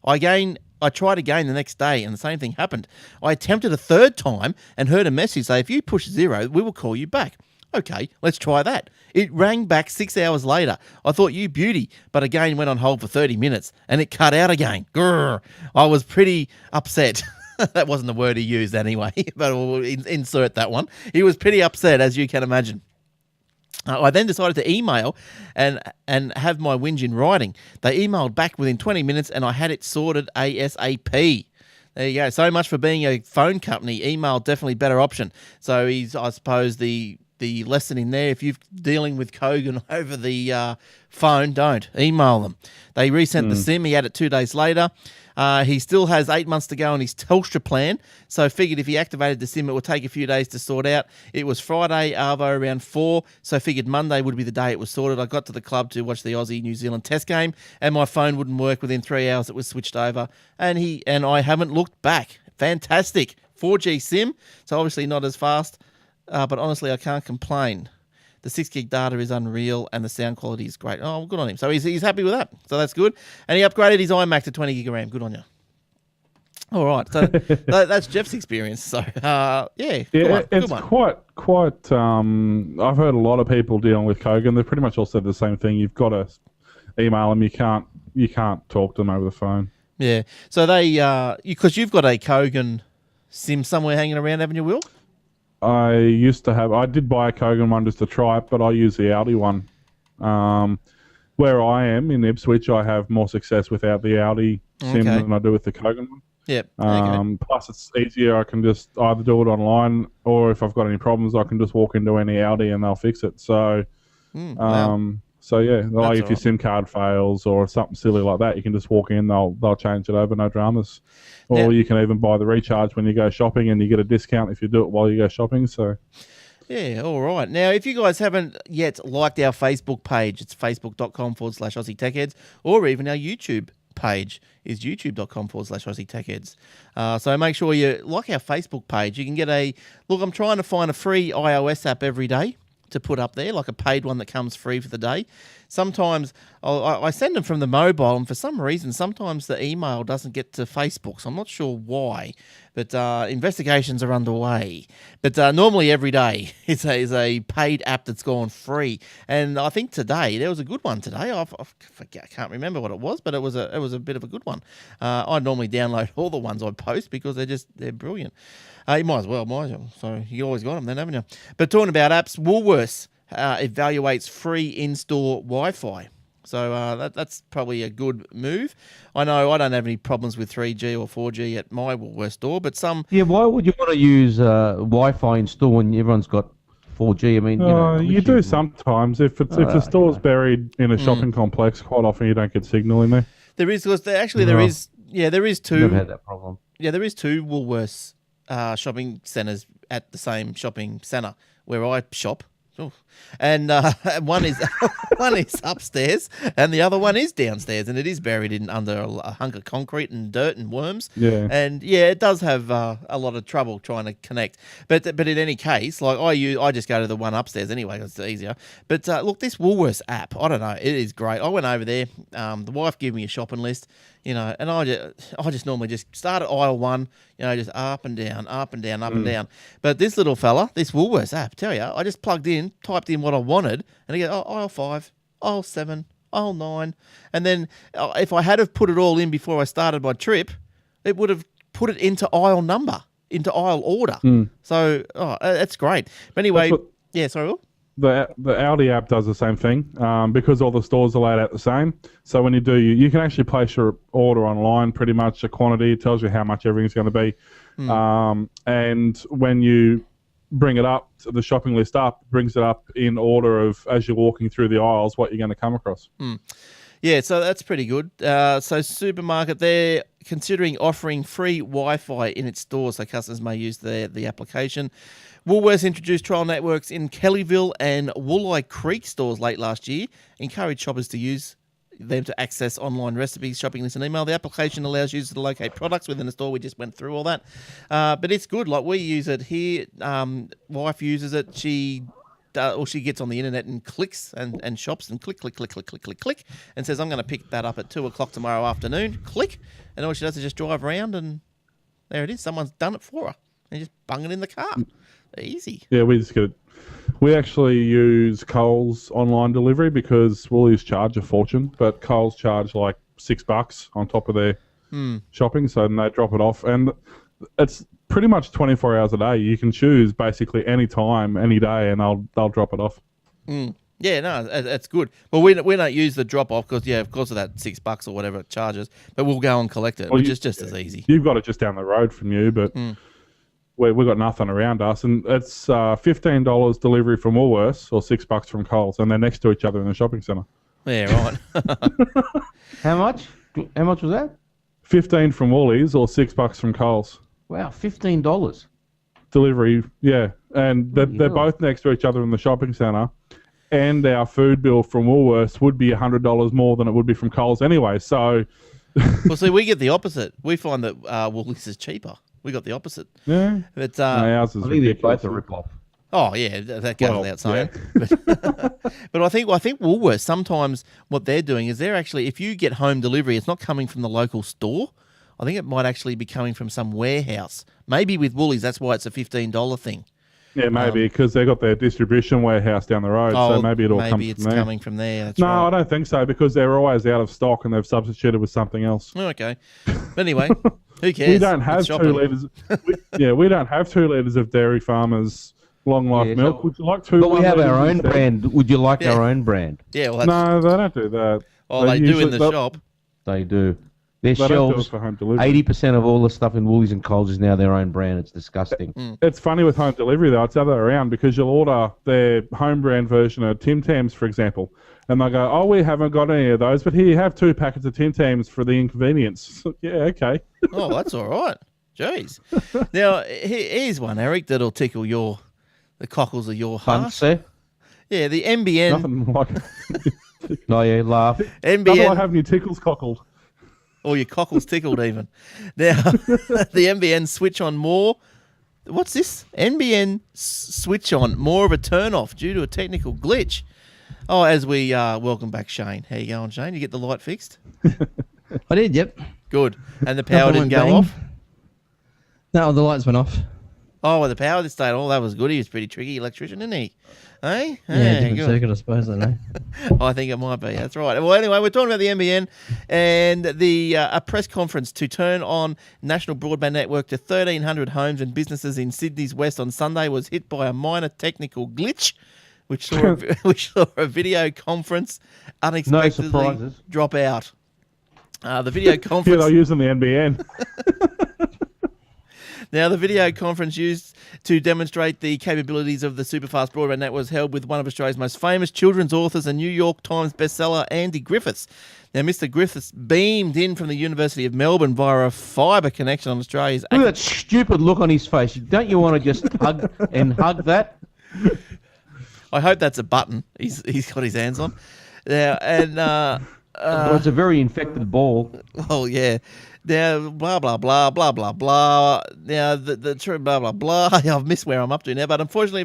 I tried again the next day, and the same thing happened. I attempted a third time and heard a message say, if you push 0, we will call you back. Okay, let's try that. It rang back 6 hours later. I thought, you beauty, but again went on hold for 30 minutes, and it cut out again. Grrr. I was pretty upset. That wasn't the word he used anyway, but we'll insert that one. He was pretty upset, as you can imagine. I then decided to email and have my whinge in writing. They emailed back within 20 minutes and I had it sorted ASAP. There you go. So much for being a phone company. Email definitely better option. So I suppose the lesson in there, if you're dealing with Kogan over the phone, don't. Email them. They resent the SIM. He had it 2 days later. He still has 8 months to go on his Telstra plan, so figured if he activated the SIM, it would take a few days to sort out. It was Friday, arvo around 4, so figured Monday would be the day it was sorted. I got to the club to watch the Aussie-New Zealand test game, and my phone wouldn't work. Within 3 hours, it was switched over, and I haven't looked back. Fantastic. 4G SIM, so obviously not as fast, but honestly, I can't complain. The 6 gig data is unreal, and the sound quality is great. Oh, good on him. So he's happy with that. So that's good. And he upgraded his iMac to 20 gig of RAM. Good on you. All right. So that's Jeff's experience. So it's quite. I've heard a lot of people dealing with Kogan. They pretty much all said the same thing. You've got to email them. You can't talk to them over the phone. Yeah. So they because you've got a Kogan SIM somewhere hanging around, haven't you, Will? I did buy a Kogan one just to try it, but I use the Audi one. Where I am in Ipswich, I have more success without the Audi SIM than I do with the Kogan one. Yep. Plus, it's easier. I can just either do it online, or if I've got any problems, I can just walk into any Audi and they'll fix it. So, So yeah, like if your SIM card fails or something silly like that, you can just walk in. They'll change it over, no dramas. Or you can even buy the recharge when you go shopping, and you get a discount if you do it while you go shopping. So. Yeah, all right. Now, if you guys haven't yet liked our Facebook page, it's facebook.com/Aussie Tech Heads, or even our YouTube page is youtube.com/Aussie Tech Heads. So make sure you like our Facebook page. You can get I'm trying to find a free iOS app every day. to put up there, like a paid one that comes free for the day. Sometimes I send them from the mobile, and for some reason, sometimes the email doesn't get to Facebook, so I'm not sure why. But investigations are underway. But normally every day is a paid app that's gone free. And I think today, there was a good one today. I can't remember what it was, but it was a bit of a good one. I normally download all the ones I post because they're brilliant. You might as well. So you always got them then, haven't you? But talking about apps, Woolworths evaluates free in-store Wi-Fi. So that's probably a good move. I know I don't have any problems with 3G or 4G at my Woolworths store, but some... Yeah, why would you want to use Wi-Fi in store when everyone's got 4G? I mean, you do sometimes. If the store's buried in a shopping complex, quite often you don't get signal in there. There is, because there is two... Never had that problem. Yeah, there is two Woolworths shopping centres at the same shopping centre where I shop. Ooh. And one is upstairs, and the other one is downstairs, and it is buried under a hunk of concrete and dirt and worms. Yeah, and it does have a lot of trouble trying to connect. But in any case, like I just go to the one upstairs anyway because it's easier. But look, this Woolworths app, I don't know, it is great. I went over there. The wife gave me a shopping list, and I just normally just start at aisle 1, just up and down, up and down, up and down. But this little fella, this Woolworths app, tell you, I just typed in what I wanted, and he goes, aisle 5, aisle 7, aisle 9. And then if I had have put it all in before I started my trip, it would have put it into aisle number, into aisle order. So, that's great. But anyway, sorry, Will? The Aldi app does the same thing because all the stores are laid out the same. So when you do, you can actually place your order online, pretty much a quantity. It tells you how much everything's going to be. And when you bring it up, the shopping list up, brings it up in order of, as you're walking through the aisles, what you're going to come across. Yeah, so that's pretty good. So Supermarket, they're considering offering free Wi-Fi in its stores so customers may use the application. Woolworths introduced trial networks in Kellyville and Wooleye Creek stores late last year, encouraged shoppers to use them to access online recipes, shopping lists, and email. The application allows users to locate products within the store. We just went through all that. But it's good. Like, we use it here. Wife uses it. She gets on the internet and clicks and shops and click, and says, I'm going to pick that up at 2 o'clock tomorrow afternoon. Click. And all she does is just drive around, and there it is. Someone's done it for her. And just bung it in the car. Easy. Yeah, we just get it. We actually use Coles online delivery because Woolies charge a fortune, but Coles charge like $6 on top of their shopping, so then they drop it off. And it's pretty much 24 hours a day. You can choose basically any time, any day, and they'll drop it off. Yeah, no, that's good. Well, we don't use the drop off because, of course of that $6 or whatever it charges, but we'll go and collect it, which is just as easy. You've got it just down the road from you, but we've got nothing around us, and it's $15 delivery from Woolworths or $6 from Coles, and they're next to each other in the shopping centre. Yeah, right. How much? How much was that? 15 from Woolies or $6 from Coles. Wow, $15. Delivery, yeah. And they're both next to each other in the shopping centre. And our food bill from Woolworths would be $100 more than it would be from Coles anyway. So, well, see, we get the opposite. We find that Woolies is cheaper. We got the opposite. Yeah. But ours is I think they're ridiculous. both a rip-off. Oh yeah, that goes without saying. Yeah. But I think Woolworths, sometimes what they're doing is they're actually, if you get home delivery, it's not coming from the local store. I think it might actually be coming from some warehouse. Maybe with Woolies, that's why it's a $15 thing. Yeah, maybe because they've got their distribution warehouse down the road, so maybe it all comes from there. Maybe it's coming from there. That's no, right. I don't think so because they're always out of stock and they've substituted with something else. Oh, okay. But anyway, who cares? We don't have 2 litres. We don't have 2 litres of Dairy Farmers Long Life milk. Would you like 2? But we have our own brand. Would you like our own brand? Yeah, well, no, they don't do that. Oh, they do in the shop. They do. Their They don't do it shelves, for home delivery. 80% of all the stuff in Woolies and Coles is now their own brand. It's disgusting. It's funny with home delivery though. It's the other way around because you'll order their home brand version of Tim Tams, for example, and they'll go, "Oh, we haven't got any of those, but here you have 2 packets of Tim Tams for the inconvenience." Yeah, okay. Oh, that's all right. Jeez. Now here's one, Eric, that'll tickle the cockles of your heart. Fancy? Yeah, the NBN. Nothing like No, yeah, laugh. nothing NBN. like having your tickles cockled. Or your cockles tickled even. Now, the NBN switch on more What's this? NBN switch on, more of a turn off due to a technical glitch. Oh, as we welcome back Shane. How you going, Shane? You get the light fixed? I did, yep. Good. And the power didn't went go bang. off? No, the lights went off. Oh, well, the power did stay. Oh, that was good. He was pretty tricky electrician, isn't he? Hey? Yeah, different good. circuit, I suppose, I know. I think it might be. That's right. Well, anyway, we're talking about the NBN and a press conference to turn on national broadband network to 1,300 homes and businesses in Sydney's West on Sunday was hit by a minor technical glitch, which saw a video conference unexpectedly surprises. drop out. The video Yeah, conference. they're using the NBN. Now, the video conference used to demonstrate the capabilities of the superfast broadband network was held with one of Australia's most famous children's authors and New York Times bestseller, Andy Griffiths. Now, Mr. Griffiths beamed in from the University of Melbourne via a fibre connection on Australia's... Look at that stupid look on his face. Don't you want to just hug that? I hope that's a button he's got his hands on. Now, and... Well, it's a very infected ball. Oh, yeah. Now, blah, blah, blah, blah, blah, blah. Now, the true blah, blah, blah. I've missed where I'm up to now, but unfortunately,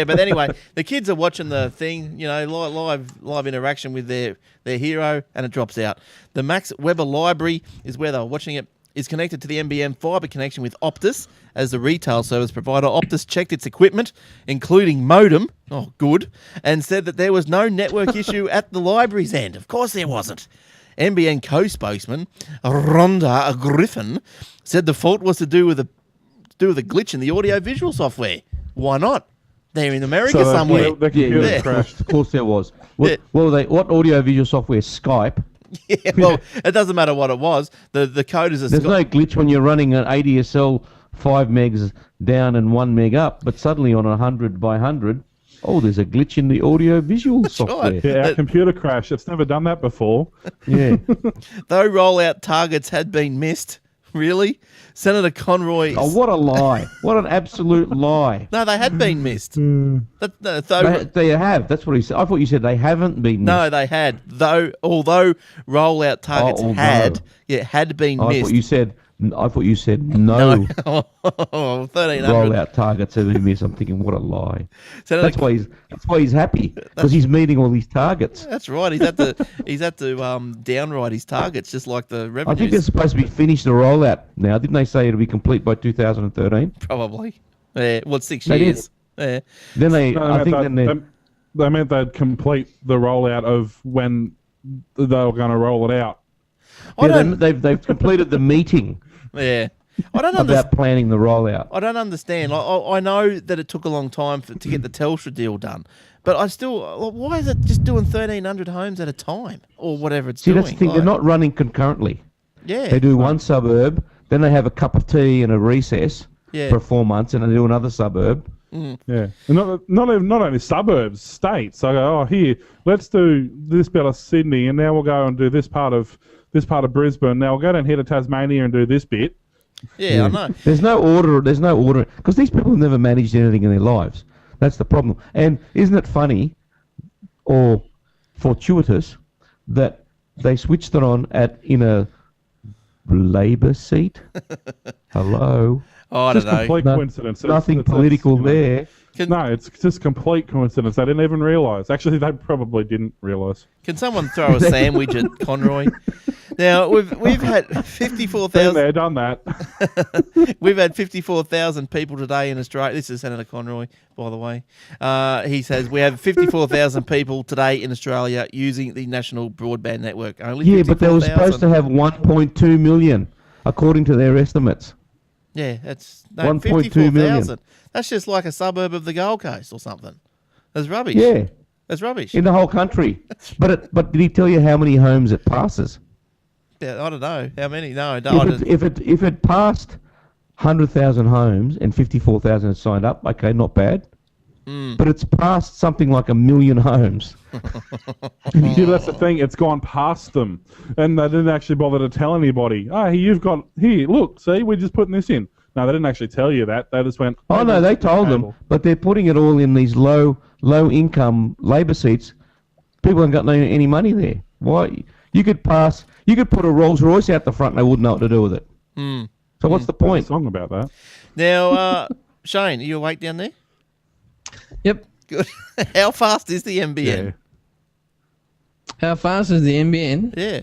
but anyway, the kids are watching the thing, live interaction with their hero, and it drops out. The Max Weber Library is where they were watching it, is connected to the NBN fibre connection with Optus as the retail service provider. Optus checked its equipment, including modem, oh good, and said that there was no network issue at the library's end. Of course there wasn't. NBN co-spokesman Rhonda Griffin said the fault was to do with a glitch in the audio-visual software. Why not? They're in America somewhere. The computer Yeah. crashed. Of course there was. Yeah. What audio-visual software? Skype. Yeah, well, it doesn't matter what it was. The code is a There's no glitch when you're running an ADSL 5 megs down and 1 meg up, but suddenly on a 100 by 100, there's a glitch in the audio-visual software. right. Yeah, our computer crashed. It's never done that before. Yeah. Though rollout targets had been missed. Really? Senator Conroy... Oh, what a lie. What an absolute lie. No, they had been missed. They have. That's what he said. I thought you said they haven't been missed. No, they had. Although rollout targets had been I missed. thought you said no. 1,300. Rollout targets have been missed. I'm thinking, what a lie. Senator That's why he's happy, because he's meeting all these targets. That's right. He's had to downwrite his targets, just like the I revenues. think they're supposed to be finished the rollout now. Didn't they say it'll be complete by 2013? Probably. Yeah. Well, 6 They did. years. Yeah. Then they, No, I think, then they. they meant they'd complete the rollout of when they were going to roll it out. They've completed the meeting Yeah. I don't understand. about planning the rollout. I don't understand. I know that it took a long time to get the Telstra deal done, but I still. Why is it just doing 1,300 homes at a time or whatever it's See, doing? that's the thing. They're not running concurrently. Yeah. They do one suburb, then they have a cup of tea and a recess Yeah. for 4 months, and they do another suburb. Yeah, and not only suburbs, states. I go, here, let's do this bit of Sydney, and now we'll go and do this part of Brisbane. Now we'll go down here to Tasmania and do this bit. Yeah, I know. There's no order because these people have never managed anything in their lives. That's the problem. And isn't it funny or fortuitous that they switched it on in a Labor seat? Hello. Oh, I don't Just know. complete coincidence. Nothing political there. No, it's just complete coincidence. They didn't even realise. Actually, they probably didn't realise. Can someone throw a sandwich at Conroy? Now we've had Been 54,000. there, done that. We've had 54,000 people today in Australia. This is Senator Conroy, by the way. He says we have 54,000 people today in Australia using the national broadband network. Only Yeah, but they were supposed to 54,000. have 1.2 million, according to their estimates. Yeah, that's 1.2 million. 54,000. That's just like a suburb of the Gold Coast or something. That's rubbish. Yeah, That's rubbish. in the whole country. But did he tell you how many homes it passes? Yeah, I don't know how many. No, I don't. If it passed 100,000 homes and 54,000 had signed up, okay, not bad. But it's passed something like 1 million homes. Yeah, that's the thing. It's gone past them, and they didn't actually bother to tell anybody. Oh, here, look, see, we're just putting this in. No, they didn't actually tell you that. They just went. Oh no, they told them, but they're putting it all in these low income Labor seats. People haven't got any money there. Why? You could put a Rolls Royce out the front, and they wouldn't know what to do with it. So what's the There's a point? song about that. Now, Shane, are you awake down there? Yep. Good. How fast is the NBN? Yeah. How fast is the NBN? Yeah.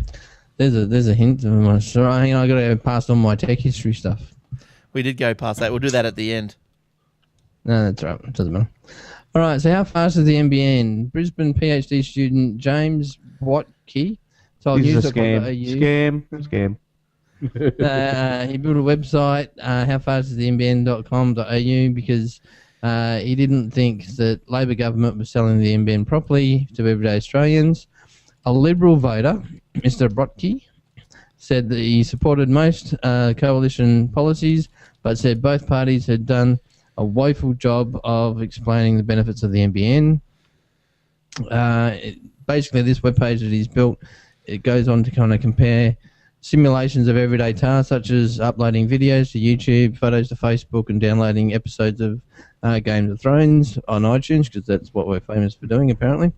There's a hint of my story. Hang on, I got to pass on my tech history stuff. We did go past that. We'll do that at the end. No, that's right. It doesn't matter. All right. So how fast is the NBN? Brisbane PhD student James Watkey told This is a news.com.au. Scam. He built a website, howfastisthenbn.com.au, because he didn't think that Labor government was selling the NBN properly to everyday Australians. A Liberal voter, Mr. Brotke, said that he supported most coalition policies, but said both parties had done a woeful job of explaining the benefits of the NBN. Basically, this webpage that he's built, it goes on to kind of compare simulations of everyday tasks, such as uploading videos to YouTube, photos to Facebook, and downloading episodes of Game of Thrones on iTunes, because that's what we're famous for doing, apparently.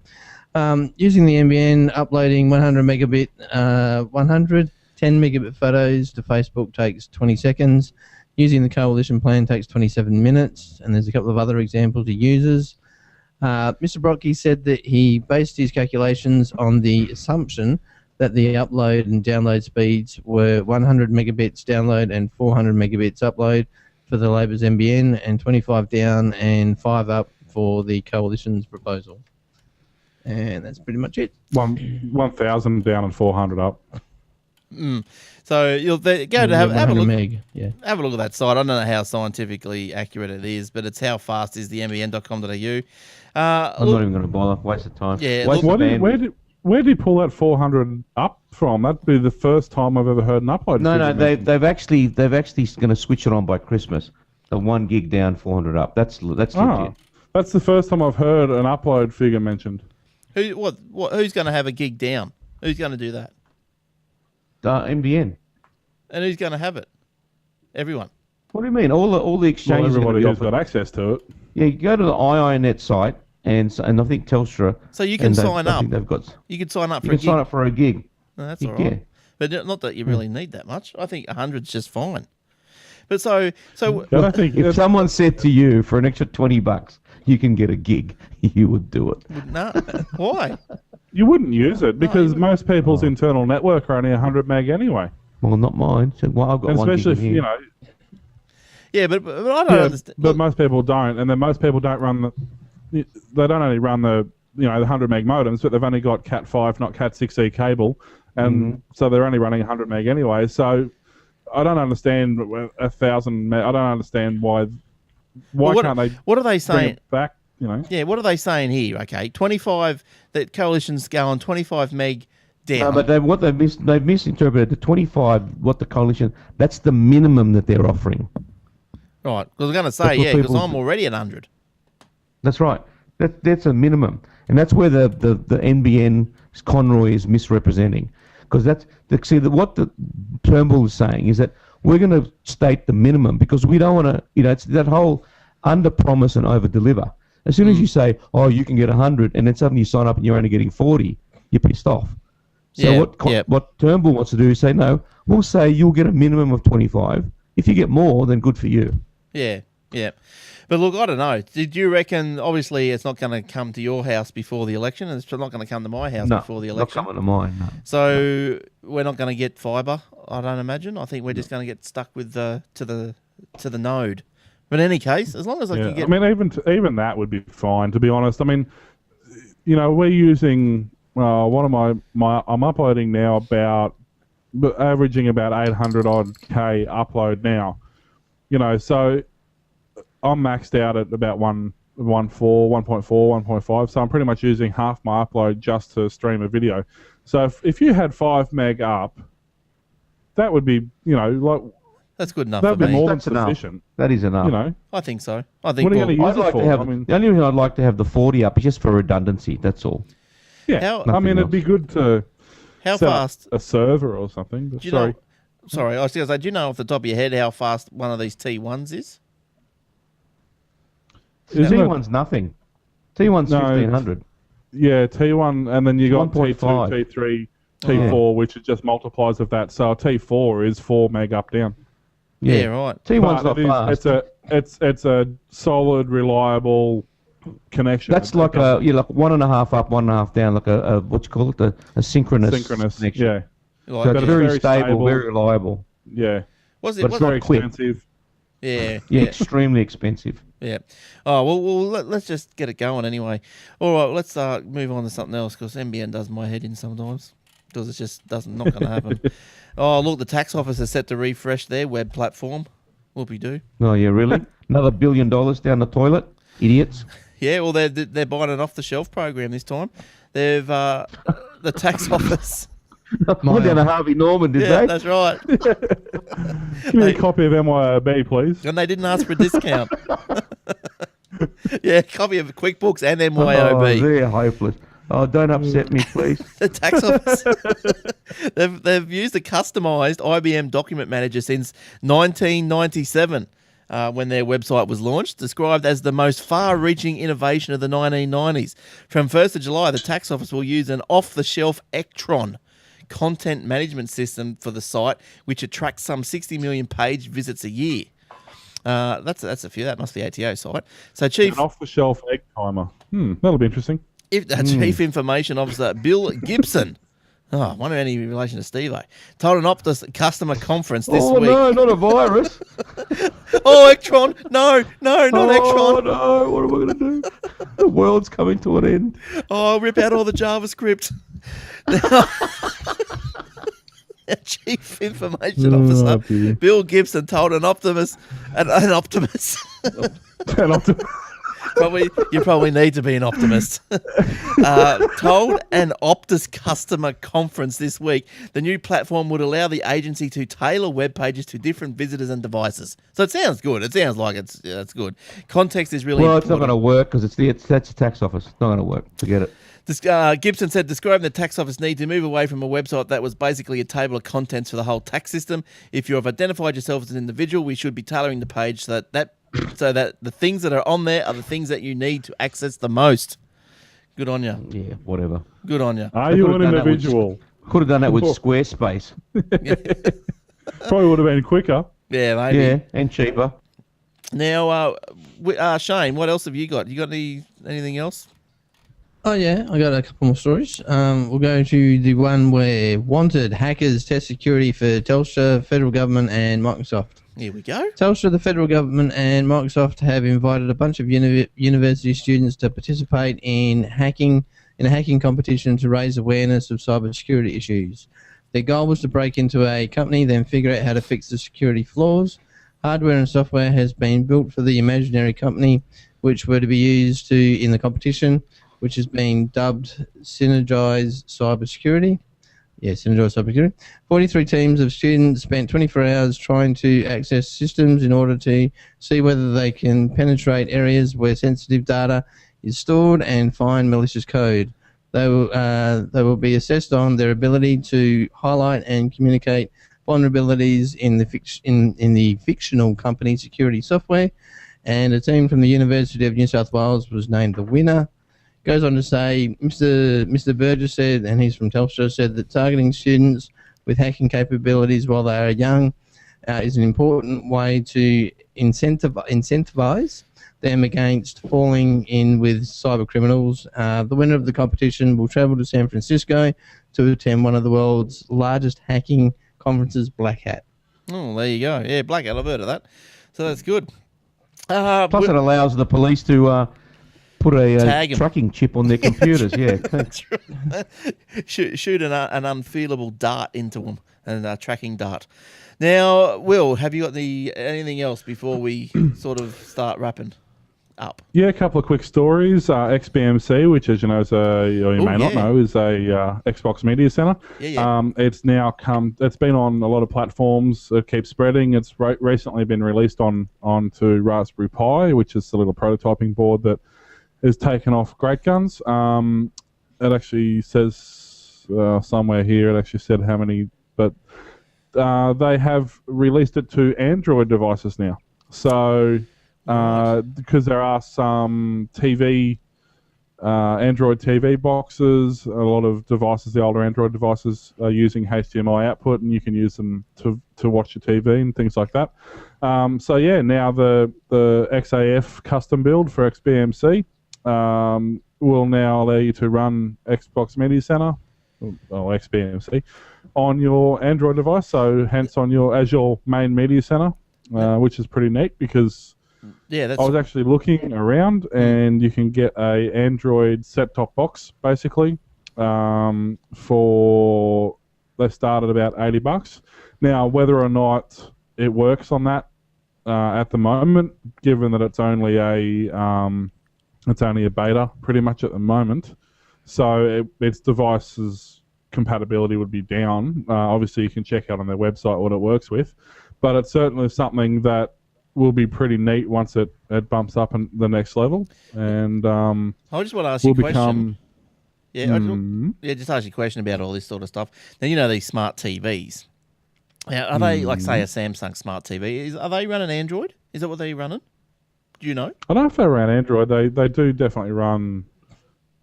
Using the NBN, uploading 100 megabit, 10 megabit photos to Facebook takes 20 seconds. Using the coalition plan takes 27 minutes, and there's a couple of other examples of users. Mr. Brotke said that he based his calculations on the assumption that the upload and download speeds were 100 megabits download and 400 megabits upload for the Labor's NBN, and 25 down and 5 up for the coalition's proposal. And that's pretty much it. 1,000 down and 400 up. So you'll go to have a look. Meg, yeah. Have a look at that site. I don't know how scientifically accurate it is, but it's how fast is the NBN.com.au. I'm not even going to bother. Waste of time. Yeah, Waste look, of Where did he pull that 400 up from? That'd be the first time I've ever heard an upload. No, figure they've actually going to switch it on by Christmas. The 1 gig down, 400 up. That's legit. That's the first time I've heard an upload figure mentioned. Who's going to have a gig down? Who's going to do that? NBN. And who's going to have it? Everyone. What do you mean? All the exchanges. Well, everybody has got got access to it. Yeah, you go to the IINet site and I think Telstra. So you can sign up. I think they've got. You can sign up for You a can gig. sign up for a gig. No, that's all right. Yeah. But not that you really need that much. I think 100's just fine. But so I don't think If someone said to you for an extra $20 you can get a gig, you would do it. no, why? you wouldn't use it because most people's internal network are only 100 meg anyway. Well, not mine. So, well, I've got And one especially if gig in here. Yeah, but I don't understand. But most people don't, and then most people don't run they don't only run the the 100 meg modems, but they've only got Cat 5, not Cat 6e cable, and so they're only running 100 meg anyway. So I don't understand 1,000 meg. I don't understand why can't they? What are they bring saying? it back? Yeah, what are they saying here? Okay, 25. That coalition's going 25 meg down. No, but they've misinterpreted the 25. What the coalition? That's the minimum that they're offering. Right, because I was going to say, That's what because people- I'm already at 100. That's right. That's a minimum, and that's where the NBN Conroy is misrepresenting, because what the Turnbull is saying is that we're going to state the minimum because we don't want to. It's that whole under promise and over deliver. As soon as you say, "Oh, you can get 100," and then suddenly you sign up and you're only getting 40, you're pissed off. So Yeah, what Turnbull wants to do is say, "No, we'll say you'll get a minimum of 25. If you get more, then good for you." Yeah. But look, I don't know. Did you reckon, obviously, it's not going to come to your house before the election, and it's not going to come to my house before the election? Not coming to mine, no. So we're not going to get fibre, I don't imagine. I think we're just going to get stuck with to the node. But in any case, as long as I can get... I mean, even that would be fine, to be honest. I mean, we're using... one of I'm uploading now averaging about 800 odd K upload now. So I'm maxed out at about 1.4, 1.5, so I'm pretty much using half my upload just to stream a video. So if you had 5 meg up, that would be, That's good enough for that'd be me. more than That's enough. sufficient. That is enough. I think so. I think... What are you going to use I'd it like for? to have, I mean, the only reason I'd like to have the 40 up is just for redundancy. That's all. yeah. How- I mean, it'd be good to How set up fast... a server or something. But Do you sorry. know... Sorry, I was going to say, do you know off the top of your head how fast one of these T1s is? Isn't it- T1's nothing. T1's No, 1,500. Yeah, T1, and then you got 1.5. T2, T3, T4, which is just multiplies of that. So a T4 is 4 meg up down. Yeah, right. T1's But not fast. it's a solid, reliable connection. That's like like 1.5 up, 1.5 down, like a what you call it, a synchronous connection. Yeah. Like, So it's yeah. very stable, very reliable. Yeah. Was it? But Was it's not Very quick. expensive. Yeah. Yeah, extremely expensive. Yeah. Oh well, let's just get it going anyway. All right, let's move on to something else because NBN does my head in sometimes because it's just not going to happen. Oh look, the tax office is set to refresh their web platform. Whoopie do. Oh yeah, really? Another $1 billion down the toilet, idiots. Yeah, well they're buying an off the shelf program this time. They've the tax office. Went down to Harvey Norman, did Yeah, they? that's right. Give me a copy of MYOB, please. And they didn't ask for a discount. Yeah, copy of QuickBooks and Oh, MYOB. they're hopeless. Oh, don't upset me, please. The tax office. they've used a customised IBM document manager since 1997 when their website was launched, described as the most far-reaching innovation of the 1990s. From 1st of July, the tax office will use an off-the-shelf Electron content management system for the site, which attracts some 60 million page visits a year. That's a few. That must be ATO site. So, Chief An off-the-shelf egg timer. That'll be interesting. Chief Information Officer Bill Gibson. Oh, I wonder any relation to Steve-O. Told an Optus customer conference this week. Oh, no, not a virus. Oh, Electron. No, not Oh, Electron. no, what am I going to do? The world's coming to an end. Oh, rip out all the JavaScript. Chief Information Officer dear. Bill Gibson told an Optimus. You probably need to be an optimist. Told an Optus customer conference this week, the new platform would allow the agency to tailor web pages to different visitors and devices. So it sounds good. It sounds like it's good. Context is really Well, important. it's not going to work because that's the tax office. It's not going to work. Forget it. Gibson said, describing the tax office need to move away from a website that was basically a table of contents for the whole tax system. If you have identified yourself as an individual, we should be tailoring the page so that the things that are on there are the things that you need to access the most. Good on you. Yeah, whatever. Good on you. Are you an individual? Could have done that with Squarespace. Probably would have been quicker. Yeah, maybe. Yeah, and cheaper. Now, Shane, what else have you got? You got anything else? Oh yeah, I got a couple more stories. We'll go to the one where wanted hackers test security for Telstra, federal government, and Microsoft. Here we go. Telstra, the federal government, and Microsoft have invited a bunch of university students to participate in a hacking competition to raise awareness of cybersecurity issues. Their goal was to break into a company, then figure out how to fix the security flaws. Hardware and software has been built for the imaginary company, which were to be used in the competition, which has been dubbed Synergize Cybersecurity. Yeah, Synergize Cybersecurity. 43 teams of students spent 24 hours trying to access systems in order to see whether they can penetrate areas where sensitive data is stored and find malicious code. They will be assessed on their ability to highlight and communicate vulnerabilities in the fictional company security software. And a team from the University of New South Wales was named the winner. Goes on to say, Mr. Burgess said, and he's from Telstra, said that targeting students with hacking capabilities while they are young is an important way to incentivize them against falling in with cyber criminals. The winner of the competition will travel to San Francisco to attend one of the world's largest hacking conferences, Black Hat. Oh, there you go. Yeah, Black Hat, I've heard of that. So that's good. Plus, it allows the police to put a tracking chip on their computers. Yeah, that's right. Shoot an unfeelable dart into them, and a tracking dart. Now, Will, have you got anything else before we sort of start wrapping up? Yeah, a couple of quick stories. XBMC, which, as you know, or you may not know, is a Xbox Media Center. Yeah. It's now it's been on a lot of platforms. It keeps spreading. It's recently been released onto Raspberry Pi, which is the little prototyping board that is taken off great guns. It actually says somewhere here, it actually said how many, but they have released it to Android devices now. So, because there are some Android TV boxes, a lot of devices, the older Android devices are using HDMI output, and you can use them to watch your TV and things like that. So yeah, now the XAF custom build for XBMC will now allow you to run Xbox Media Center, well XBMC, on your Android device. So hence on as your main media center, which is pretty neat because I was actually looking around and you can get a Android set-top box basically for they start at about $80. Now whether or not it works on that at the moment, given that it's only a beta pretty much at the moment, so its devices compatibility would be down. Obviously, you can check out on their website what it works with, but it's certainly something that will be pretty neat once it bumps up in the next level. And I just want to ask you a question. Become, Just ask you a question about all this sort of stuff. Now, you know these smart TVs. Now, are they, like, say, a Samsung smart TV? Are they running Android? Is that what they're running? Do you know? I don't know if they run Android. They do definitely run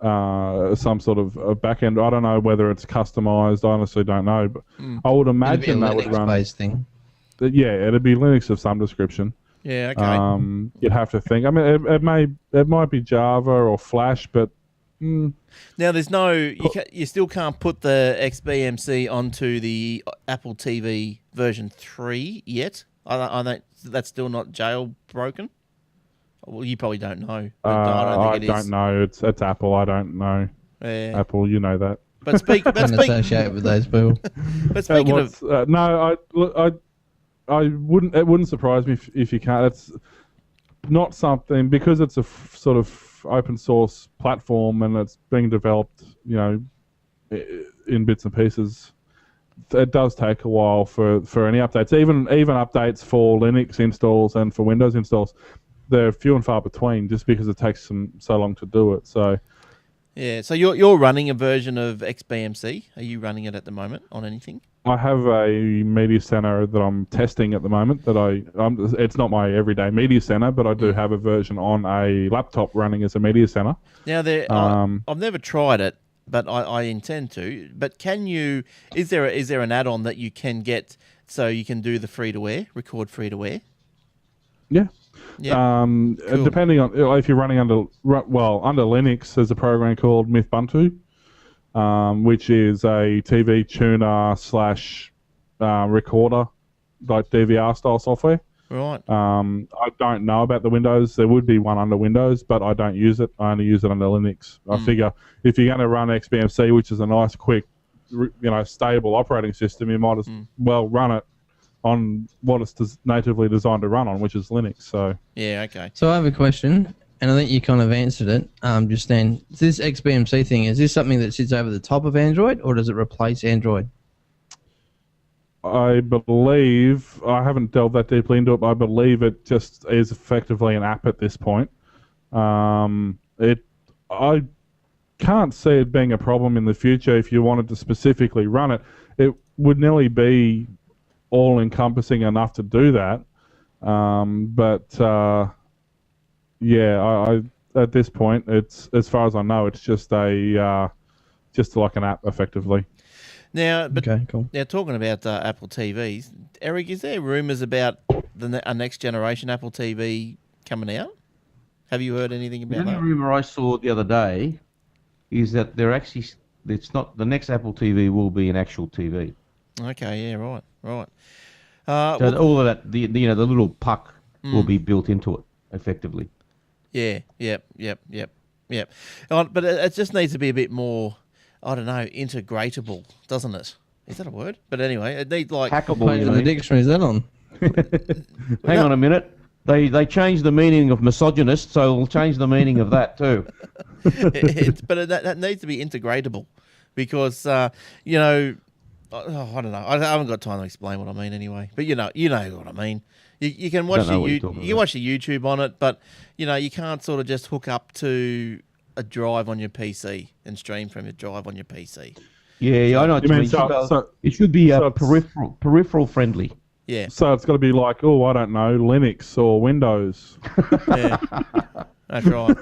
some sort of a back end. I don't know whether it's customized. I honestly don't know, but I would imagine that would run. Linux-based thing. Yeah, it'd be Linux of some description. Yeah, okay. You'd have to think. I mean, it might be Java or Flash, but now there's no. You still can't put the XBMC onto the Apple TV version 3 yet. That's still not jailbroken. Well, you probably don't know. I don't know. It's Apple. I don't know. Yeah. Apple, you know that. But associate with those people. But speaking of, no, I wouldn't. It wouldn't surprise me if you can't. It's not something because it's a sort of open source platform and it's being developed, in bits and pieces. It does take a while for any updates. Even updates for Linux installs and for Windows installs, they're few and far between, just because it takes so long to do it. So. Yeah, so you're running a version of XBMC. Are you running it at the moment on anything? I have a media center that I'm testing at the moment. It's not my everyday media center, but I do have a version on a laptop running as a media center. Now, I've never tried it, but I intend to. But can you? Is there an add-on that you can get so you can do the record free to wear? Yeah. Yeah. Cool. Depending on if you're running under Linux, there's a program called Mythbuntu, which is a TV tuner / recorder, like DVR style software. Right. I don't know about the Windows. There would be one under Windows, but I don't use it. I only use it under Linux. I figure if you're going to run XBMC, which is a nice, quick, stable operating system, you might as well run it on what it's natively designed to run on, which is Linux. So yeah, okay. So I have a question, and I think you kind of answered it just then. This XBMC thing, is this something that sits over the top of Android, or does it replace Android? I believe, I haven't delved that deeply into it, but I believe it just is effectively an app at this point. I can't see it being a problem in the future if you wanted to specifically run it. It would nearly be all-encompassing enough to do that, at this point, it's, as far as I know, it's just just like an app, effectively. Now, okay, cool. Now, talking about Apple TVs, Eric, is there rumours about a next generation Apple TV coming out? Have you heard anything about that? The only rumour I saw the other day is that it's not the next Apple TV will be an actual TV. Okay, yeah, right. So all of that, the little puck will be built into it, effectively. Yeah, yep. But it just needs to be a bit more, I don't know, integratable, doesn't it? Is that a word? But anyway, it needs like hackable. Page of the dictionary is that on? Hang on a minute. They changed the meaning of misogynist, so we'll change the meaning of that too. But that needs to be integratable, because I don't know. I haven't got time to explain what I mean anyway. But you know what I mean. You can watch you can watch the YouTube on it, but you can't sort of just hook up to a drive on your PC and stream from your drive on your PC. Yeah, I know what you mean. It should be peripheral friendly. Yeah. So it's got to be like, I don't know, Linux or Windows. Yeah. That's right.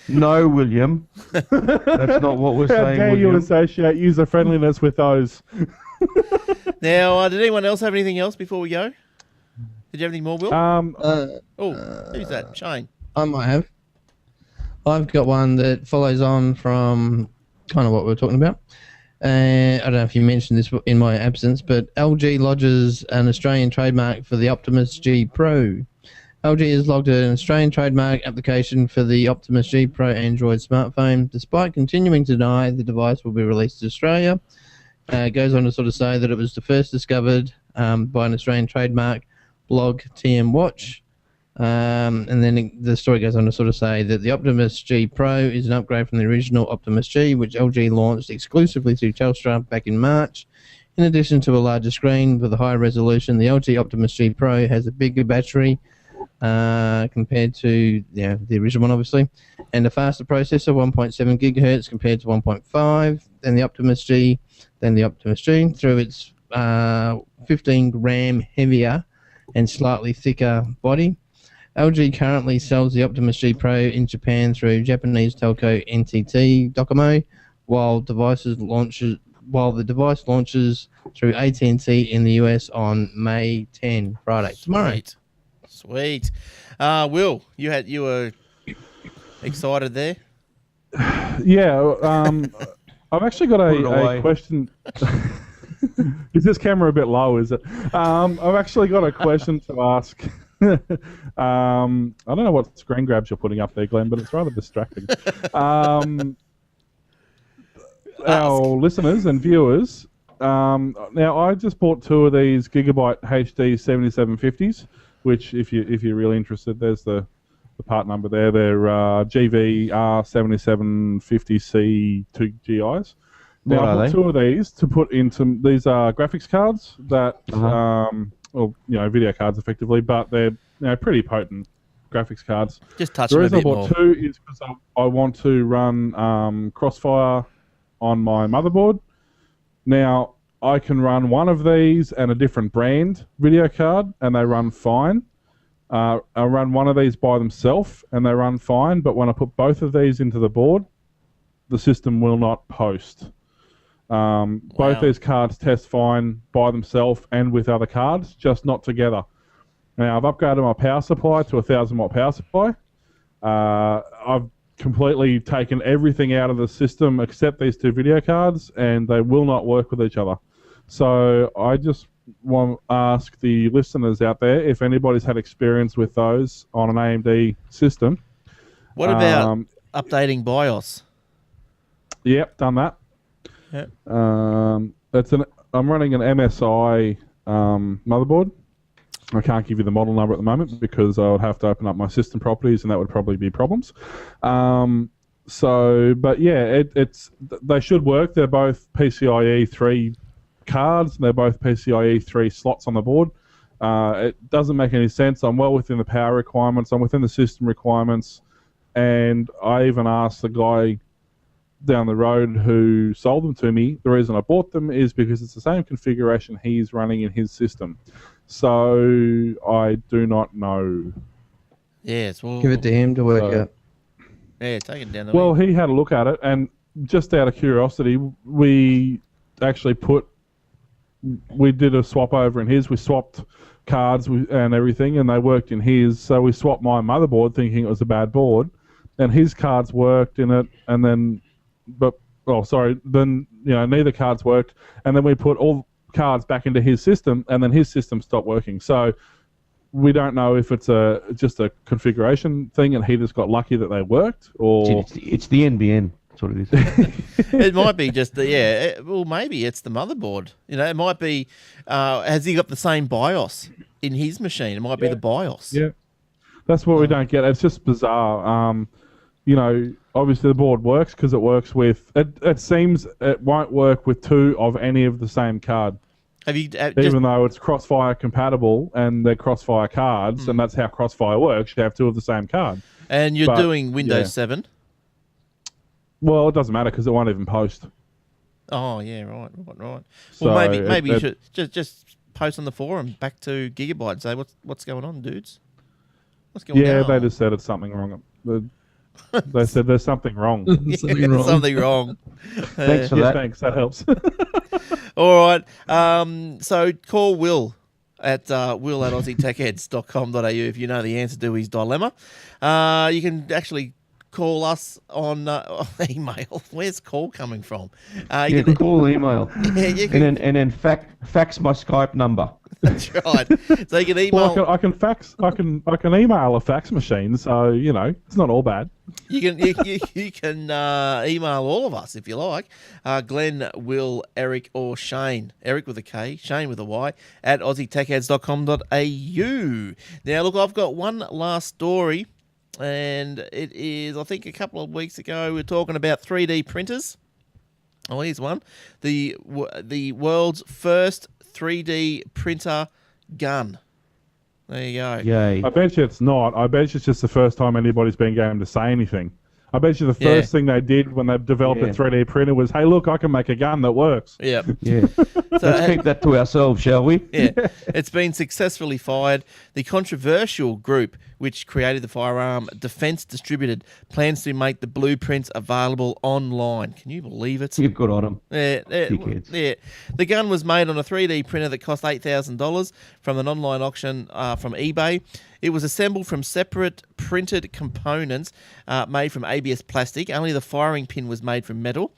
No, William. That's not what we're saying. How dare you associate user friendliness with those? Now, did anyone else have anything else before we go? Did you have any more, Will? Who's that? Shane. I might have. I've got one that follows on from kind of what we were talking about. I don't know if you mentioned this in my absence, but LG lodges an Australian trademark for the Optimus G Pro. LG has logged an Australian trademark application for the Optimus G Pro Android smartphone, despite continuing to deny the device will be released to Australia. It goes on to sort of say that it was the first discovered by an Australian trademark blog, TM Watch. And then the story goes on to sort of say that the Optimus G Pro is an upgrade from the original Optimus G, which LG launched exclusively to Telstra back in March. In addition to a larger screen with a higher resolution, the LG Optimus G Pro has a bigger battery compared to the original one, obviously, and a faster processor, 1.7 gigahertz compared to 1.5. Then the Optimus G, through its 15 gram heavier and slightly thicker body. LG currently sells the Optimus G Pro in Japan through Japanese telco NTT Docomo, while the device launches through AT&T in the US on May 10, Friday, tomorrow. Sweet. Will, you were excited there? Yeah. I've actually got a question. Is this camera a bit low? Is it? I've actually got a question to ask. I don't know what screen grabs you're putting up there, Glenn, but it's rather distracting. Our listeners and viewers, now I just bought 2 of these Gigabyte HD 7750s, which if you're really interested, there's the part number there. They're GVR7750C 2 GIs. Now I bought 2 of these to put into these are graphics cards that video cards effectively, but they're pretty potent graphics cards. Just touch the them a reason bit I bought more. 2 is because I want to run Crossfire on my motherboard. Now I can run one of these and a different brand video card, and they run fine. I run one of these by themselves, and they run fine. But when I put both of these into the board, the system will not post. Both these cards test fine by themselves and with other cards, just not together. Now, I've upgraded my power supply to a 1,000-watt power supply. I've completely taken everything out of the system except these 2 video cards, and they will not work with each other. So I just want to ask the listeners out there if anybody's had experience with those on an AMD system. What about updating BIOS? Yep, done that. Yep. I'm running an MSI motherboard. I can't give you the model number at the moment because I would have to open up my system properties, and that would probably be problems. But yeah, they should work. They're both PCIe 3 cards. They're both PCIe 3 slots on the board. It doesn't make any sense. I'm well within the power requirements. I'm within the system requirements, and I even asked the guy down the road who sold them to me. The reason I bought them is because it's the same configuration he's running in his system. So I do not know. Yes, well, Give it to him to work out. Yeah, take it down the Well, he had a look at it, and just out of curiosity, we actually we did a swap over in his. We swapped cards and everything, and they worked in his. So we swapped my motherboard thinking it was a bad board, and his cards worked in it, and then neither cards worked, and then we put all cards back into his system, and then his system stopped working. So we don't know if it's just a configuration thing, and he just got lucky that they worked, or It's the NBN. That's what it is. It might be just maybe it's the motherboard. It might be. Has he got the same BIOS in his machine? It might be the BIOS. Yeah, that's what we don't get. It's just bizarre. Obviously the board works because it works with. It seems it won't work with 2 of any of the same card. Have you Even though it's Crossfire compatible and they're Crossfire cards, and that's how Crossfire works. You have 2 of the same card. And you're doing Windows 7? Well, it doesn't matter because it won't even post. Oh yeah, right. So Well, maybe you should just post on the forum back to Gigabyte and say what's going on, dudes. What's going on? Yeah, they just said it's something wrong. They said there's something wrong. Something wrong. Thanks for Yeah, that. thanks. That helps. All right. So call Will at will@aussietechheads.com.au if you know the answer to his dilemma. You can actually call us on email. Where's call coming from? You can, call, email, yeah, you can, and then fax my Skype number. that's right. So you can email. Well, I can email a fax machine, so it's not all bad. You can email all of us if you like. Glenn, Will, Eric, or Shane. Eric with a K, Shane with a Y, at aussietechheads.com.au. Now, look, I've got one last story, and it is, I think, a couple of weeks ago, we were talking about 3D printers. Oh, here's one. The world's first 3D printer gun. There you go. Yay. I bet you it's not. I bet you it's just the first time anybody's been going to say anything. I bet you the first thing they did when they developed a 3D printer was, hey, look, I can make a gun that works. Yeah. Yeah. So, Let's keep that to ourselves, shall we? Yeah. It's been successfully fired. The controversial group which created the firearm, Defence Distributed, plans to make the blueprints available online. Can you believe it? You've got on them. Yeah, Dickheads. yeah. The gun was made on a 3D printer that cost $8,000 from an online auction from eBay. It was assembled from separate printed components made from ABS plastic. Only the firing pin was made from metal.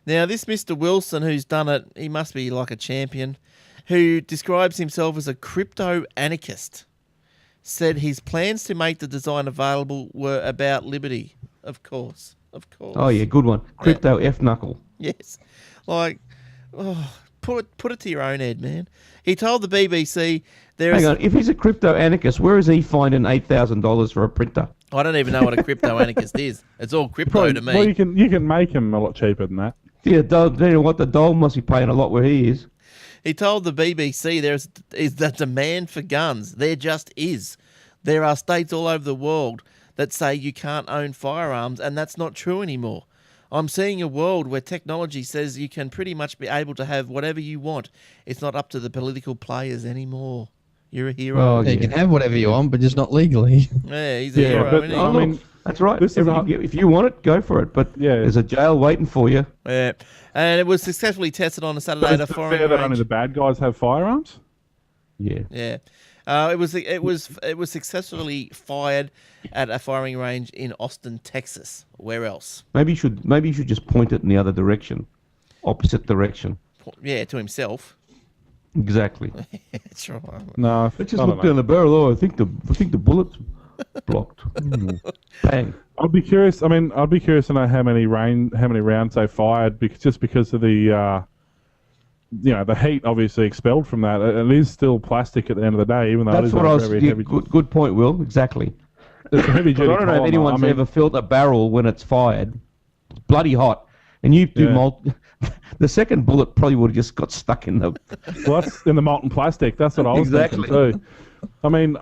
Now, this Mr. Wilson, who's done it, he must be like a champion, who describes himself as a crypto-anarchist, said his plans to make the design available were about liberty. Of course. Oh, yeah, good one. Crypto F-knuckle. Yes. Like, put it to your own head, man. He told the BBC Hang on, if he's a crypto anarchist, where is he finding $8,000 for a printer? I don't even know what a crypto anarchist is. It's all crypto to me. Well, you can make him a lot cheaper than that. Yeah, you know what? The dole must be paying a lot where he is. He told the BBC there is the demand for guns. There just is. There are states all over the world that say you can't own firearms, and that's not true anymore. I'm seeing a world where technology says you can pretty much be able to have whatever you want. It's not up to the political players anymore. You're a hero. Oh, You can have whatever you want, but just not legally. Yeah, he's a hero. but, Isn't he? I mean, that's right. this is If you want it, go for it. But there's a jail waiting for you. Yeah. And it was successfully tested on a Saturday at a is it firing fair that only range. the bad guys have firearms? Yeah. Yeah. It was successfully fired at a firing range in Austin, Texas. Where else? Maybe you should just point it in the other direction, opposite direction. Yeah, to himself. Exactly. That's right. No, Let's just look down the barrel. Oh, I think the bullet's blocked. Bang. I'd be curious. I mean, I'd be curious to know how many rounds they fired, because of the the heat obviously expelled from that. It is still plastic at the end of the day, even though it That's is what I was. very Yeah, heavy. good point, Will. Exactly. It's a heavy But I duty. don't know if anyone's ever felt a barrel when it's fired. It's bloody hot, and you do the second bullet probably would have just got stuck in the. Well, that's in the molten plastic. That's what I was thinking too. I mean,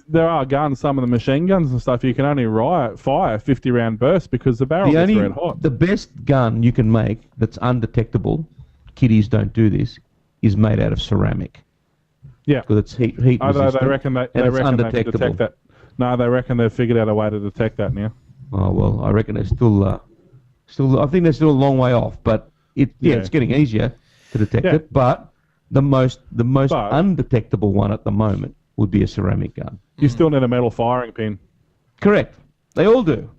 there are guns, some of the machine guns and stuff, you can only fire 50-round bursts because the barrel gets red hot. The best gun you can make that's undetectable, kiddies don't do this, is made out of ceramic. Yeah. Because it's heat resistant. They reckon they can detect that. No, they reckon they've figured out a way to detect that now. Oh, well, I reckon they're still I think they're still a long way off, but it's getting easier to detect it. But the most undetectable one at the moment would be a ceramic gun. You still need a metal firing pin. Correct. They all do.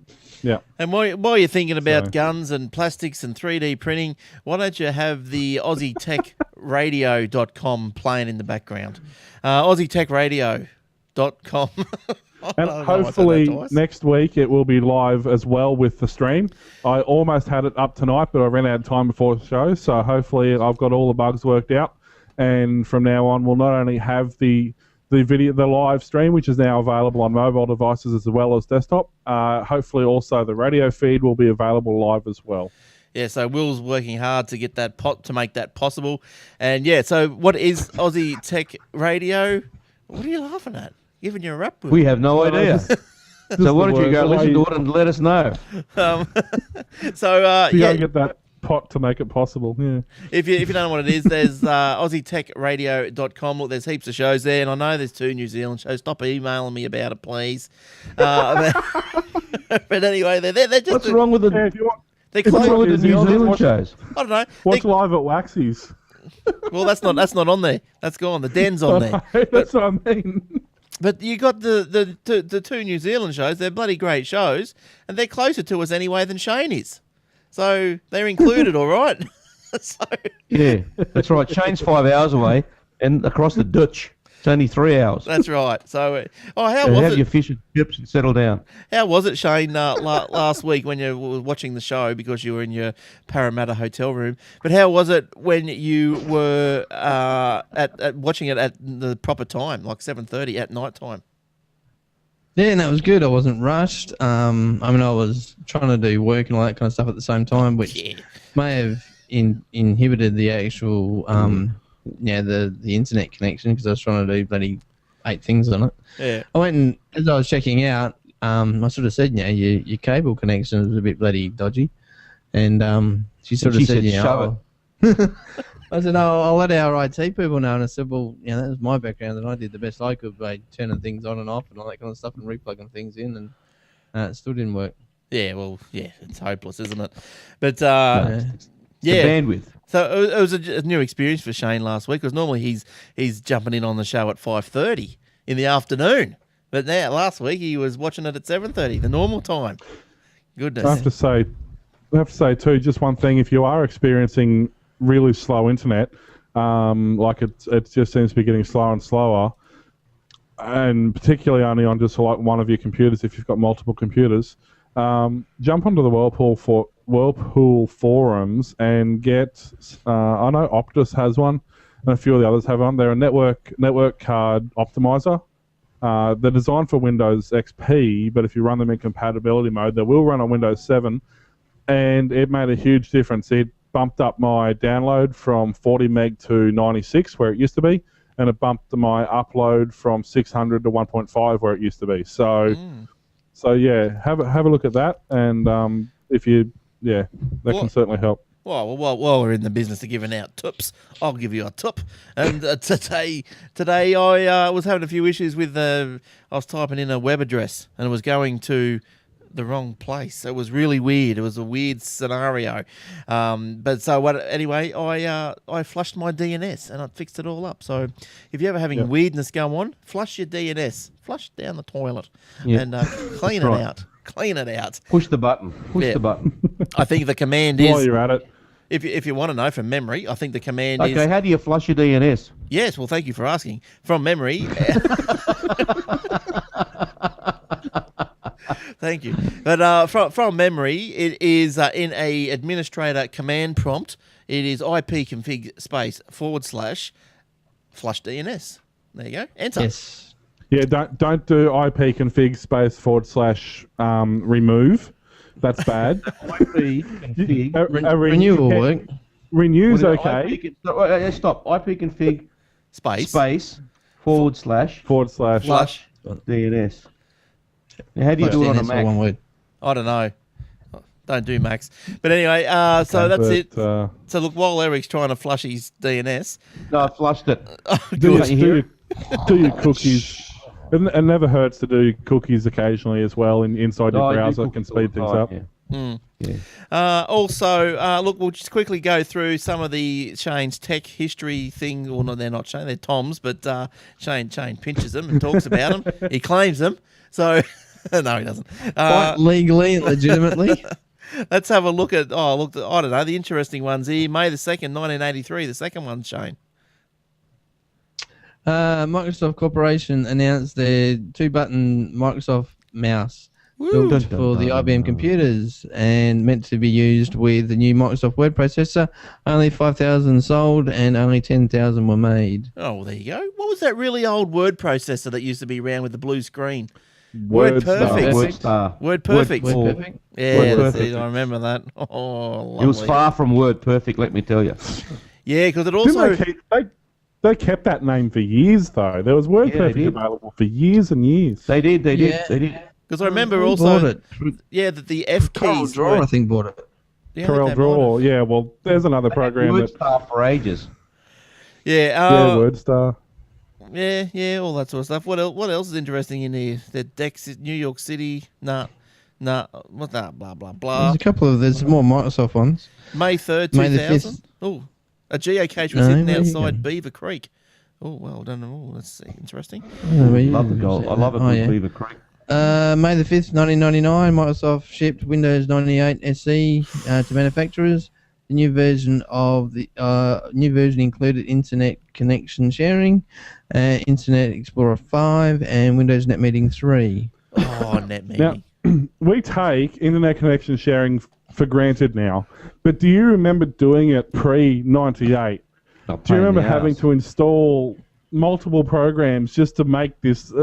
Yeah. And while you're thinking about guns and plastics and 3D printing, why don't you have the AussieTechRadio.com playing in the background? AussieTechRadio.com. And hopefully next week it will be live as well with the stream. I almost had it up tonight, but I ran out of time before the show, so hopefully I've got all the bugs worked out. And from now on, we'll not only have the live stream, which is now available on mobile devices as well as desktop. Hopefully also the radio feed will be available live as well. Yeah, so Will's working hard to get that to make that possible. And yeah, so what is Aussie Tech Radio? What are you laughing at? Giving you a rap? We have no idea. So why don't you go listen to it and let us know? Go get that pot to make it possible. Yeah. If you don't know what it is, there's AussieTechRadio.com. Look, there's heaps of shows there, and I know there's 2 New Zealand shows. Stop emailing me about it, please. But anyway, they're just. What's wrong with the? They're What's wrong with the New Zealand watch, shows? I don't know. Watch live at Waxy's. Well, that's not on there. That's gone. The Den's on there. That's what I mean. But you got the two New Zealand shows. They're bloody great shows, and they're closer to us anyway than Shane is. So they're included, all right. So Yeah, that's right. Shane's 5 hours away, and across the Dutch, it's only 3 hours. that's right. So, how So was have it? your fish and chips and settle down. How was it, Shane, last week when you were watching the show because you were in your Parramatta hotel room? But how was it when you were at watching it at the proper time, like 7:30 at night time? Yeah, and that was good. I wasn't rushed. I mean, I was trying to do work and all that kind of stuff at the same time, which may have inhibited the actual, the internet connection because I was trying to do bloody 8 things on it. Yeah. I went and, as I was checking out, I sort of said, your cable connection was a bit bloody dodgy. And she sort of She said, said, "Shove it." I said, "No, I'll let our IT people know." And I said, "Well, that was my background, and I did the best I could by turning things on and off and all that kind of stuff and replugging things in, and it still didn't work." Yeah, well, yeah, it's hopeless, isn't it? But The bandwidth. so it was a new experience for Shane last week because normally he's jumping in on the show at 5:30 in the afternoon, but now last week he was watching it at 7:30, the normal time. Goodness. I have to say too, just one thing: if you are experiencing really slow internet, like it just seems to be getting slower and slower, and particularly only on just like one of your computers, if you've got multiple computers, jump onto the Whirlpool forums and get. I know Optus has one, and a few of the others have one. They're a network card optimizer. They're designed for Windows XP, but if you run them in compatibility mode, they will run on Windows 7, and it made a huge difference. It bumped up my download from 40 meg to 96, where it used to be, and it bumped my upload from 600 to 1.5, where it used to be. So yeah, have a look at that, and if you, that can certainly help. Well, while we're in the business of giving out tips, I'll give you a tip. And today I was having a few issues with I was typing in a web address and it was going to the wrong place. It was really weird. It was a weird scenario. Anyway, I flushed my DNS and I fixed it all up. So if you're ever having weirdness go on, flush your DNS, flush it down the toilet, and clean it out. Clean it out. Push the button. Push the button. I think the command is. While you're at it. If you want to know from memory, I think the command is... Okay, how do you flush your DNS? Yes, well, thank you for asking. From memory... Thank you. But from memory, it is in a administrator command prompt. It is ipconfig space / flush DNS. There you go. Enter. Yes. Yeah, don't do ipconfig space / remove. That's bad. Renew will work. Renew's okay. Stop. ipconfig Space / flush DNS. Now, how do you do it on a Mac? One word. I don't know. Don't do Macs. But anyway, so that's it. So look, while Eric's trying to flush his DNS... No, I flushed it. do your cookies. It never hurts to do cookies occasionally as well inside your browser. Can speed things up. Yeah. Also, look, we'll just quickly go through some of the Shane's tech history thing. Well, no, they're not Shane, they're Tom's, but Shane pinches them and talks about them. He claims them. So, no, he doesn't. Quite legally and legitimately. Let's have a look at, I don't know, the interesting ones here. May the 2nd, 1983, the second one, Shane. Microsoft Corporation announced their 2-button Microsoft mouse built for the IBM computers and meant to be used with the new Microsoft Word processor. Only 5,000 sold and only 10,000 were made. Oh, well, there you go. What was that really old Word processor that used to be around with the blue screen? Word Perfect. Word Perfect. Word Perfect. Yeah, Word that's Perfect. it. I remember that. Oh, lovely. It was far from Word Perfect, let me tell you. Yeah, because it also... They kept that name for years, though. There was Word Perfect available for years and years. They did. Because I remember Who also... bought it? Yeah, that the F Corel keys Draw, were... I think, bought it. Yeah, I think Corel they Draw, might have. yeah. Well, there's another program Word that... Star for ages. Yeah, WordStar. yeah, all that sort of stuff. What else is interesting in here? The Dex, New York City, what's that? Blah blah blah. There's more Microsoft ones. May 3rd, May the 2000. 5th. Oh, A geocache was No, hidden where you outside going? Beaver Creek. Oh, well done. Oh, let's see. Interesting. Love the goal. I love it with Beaver Creek. May the 5th, 1999, Microsoft shipped Windows 98 SE to manufacturers. The new version included Internet connection sharing, Internet Explorer 5, and Windows Net Meeting 3. Oh, net Now, meeting. we take internet connection sharing for granted now, but do you remember doing it pre-98? Do you remember having to install multiple programs just to make this?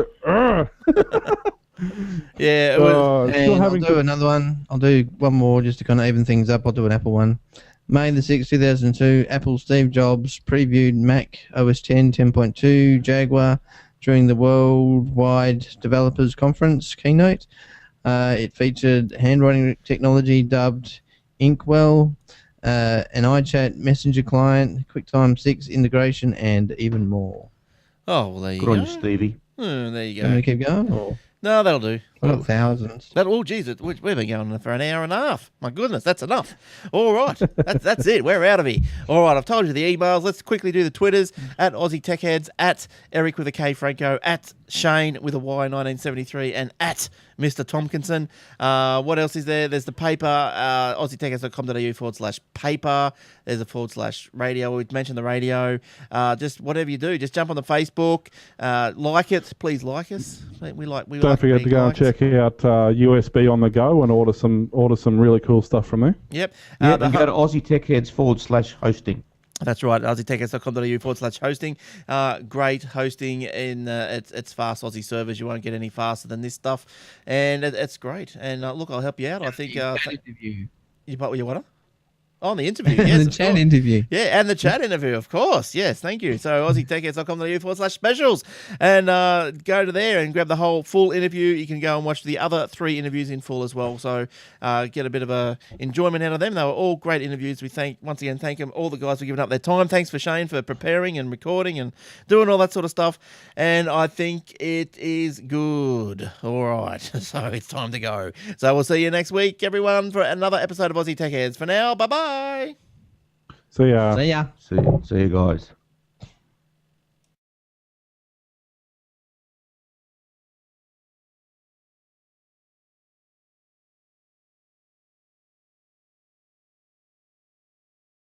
Yeah, it was, Still And I'll having do to. another one. I'll do one more just to kind of even things up. I'll do an Apple one. May the 6th, 2002, Apple Steve Jobs previewed Mac OS 10, 10.2, Jaguar during the Worldwide Developers Conference keynote. It featured handwriting technology dubbed Inkwell, an iChat messenger client, QuickTime 6 integration, and even more. oh, well, there you Good go. on you, Stevie. There you You want me go. to keep going? Or No, that'll do. I've got thousands. Oh, geez, we've been going for an hour and a half. My goodness, that's enough. All right, that's it. We're out of here. All right, I've told you the emails. Let's quickly do the Twitters at Aussie Tech Heads, at Eric with a K Franco, at Shane with a Y 1973, and at Mr. Tompkinson. What else is there? There's the paper, aussietechheads.com.au/paper. There's a /radio. We've mentioned the radio. Just whatever you do, just jump on the Facebook, like it. Please like us. We like. Don't forget to go and check out USB on the go and order some really cool stuff from there. Yep. Yeah, and go to AussieTechHeads /hosting. That's right, aussietechheads.com.au/hosting. Great hosting in it's fast Aussie servers. You won't get any faster than this stuff, and it's great. And look, I'll help you out. I think Interview. you what? On the interview, And yes, the of chat course. interview. Yeah, and the chat interview, of course. Yes, thank you. So aussietechheads.com.au/specials, and go to there and grab the whole full interview. You can go and watch the other 3 interviews in full as well. So get a bit of a enjoyment out of them. They were all great interviews. We thank them, all the guys for giving up their time. Thanks for Shane for preparing and recording and doing all that sort of stuff. And I think it is good. All right, so it's time to go. So we'll see you next week, everyone, for another episode of Aussie Tech Heads. For now, bye-bye. See ya. See ya. See you guys.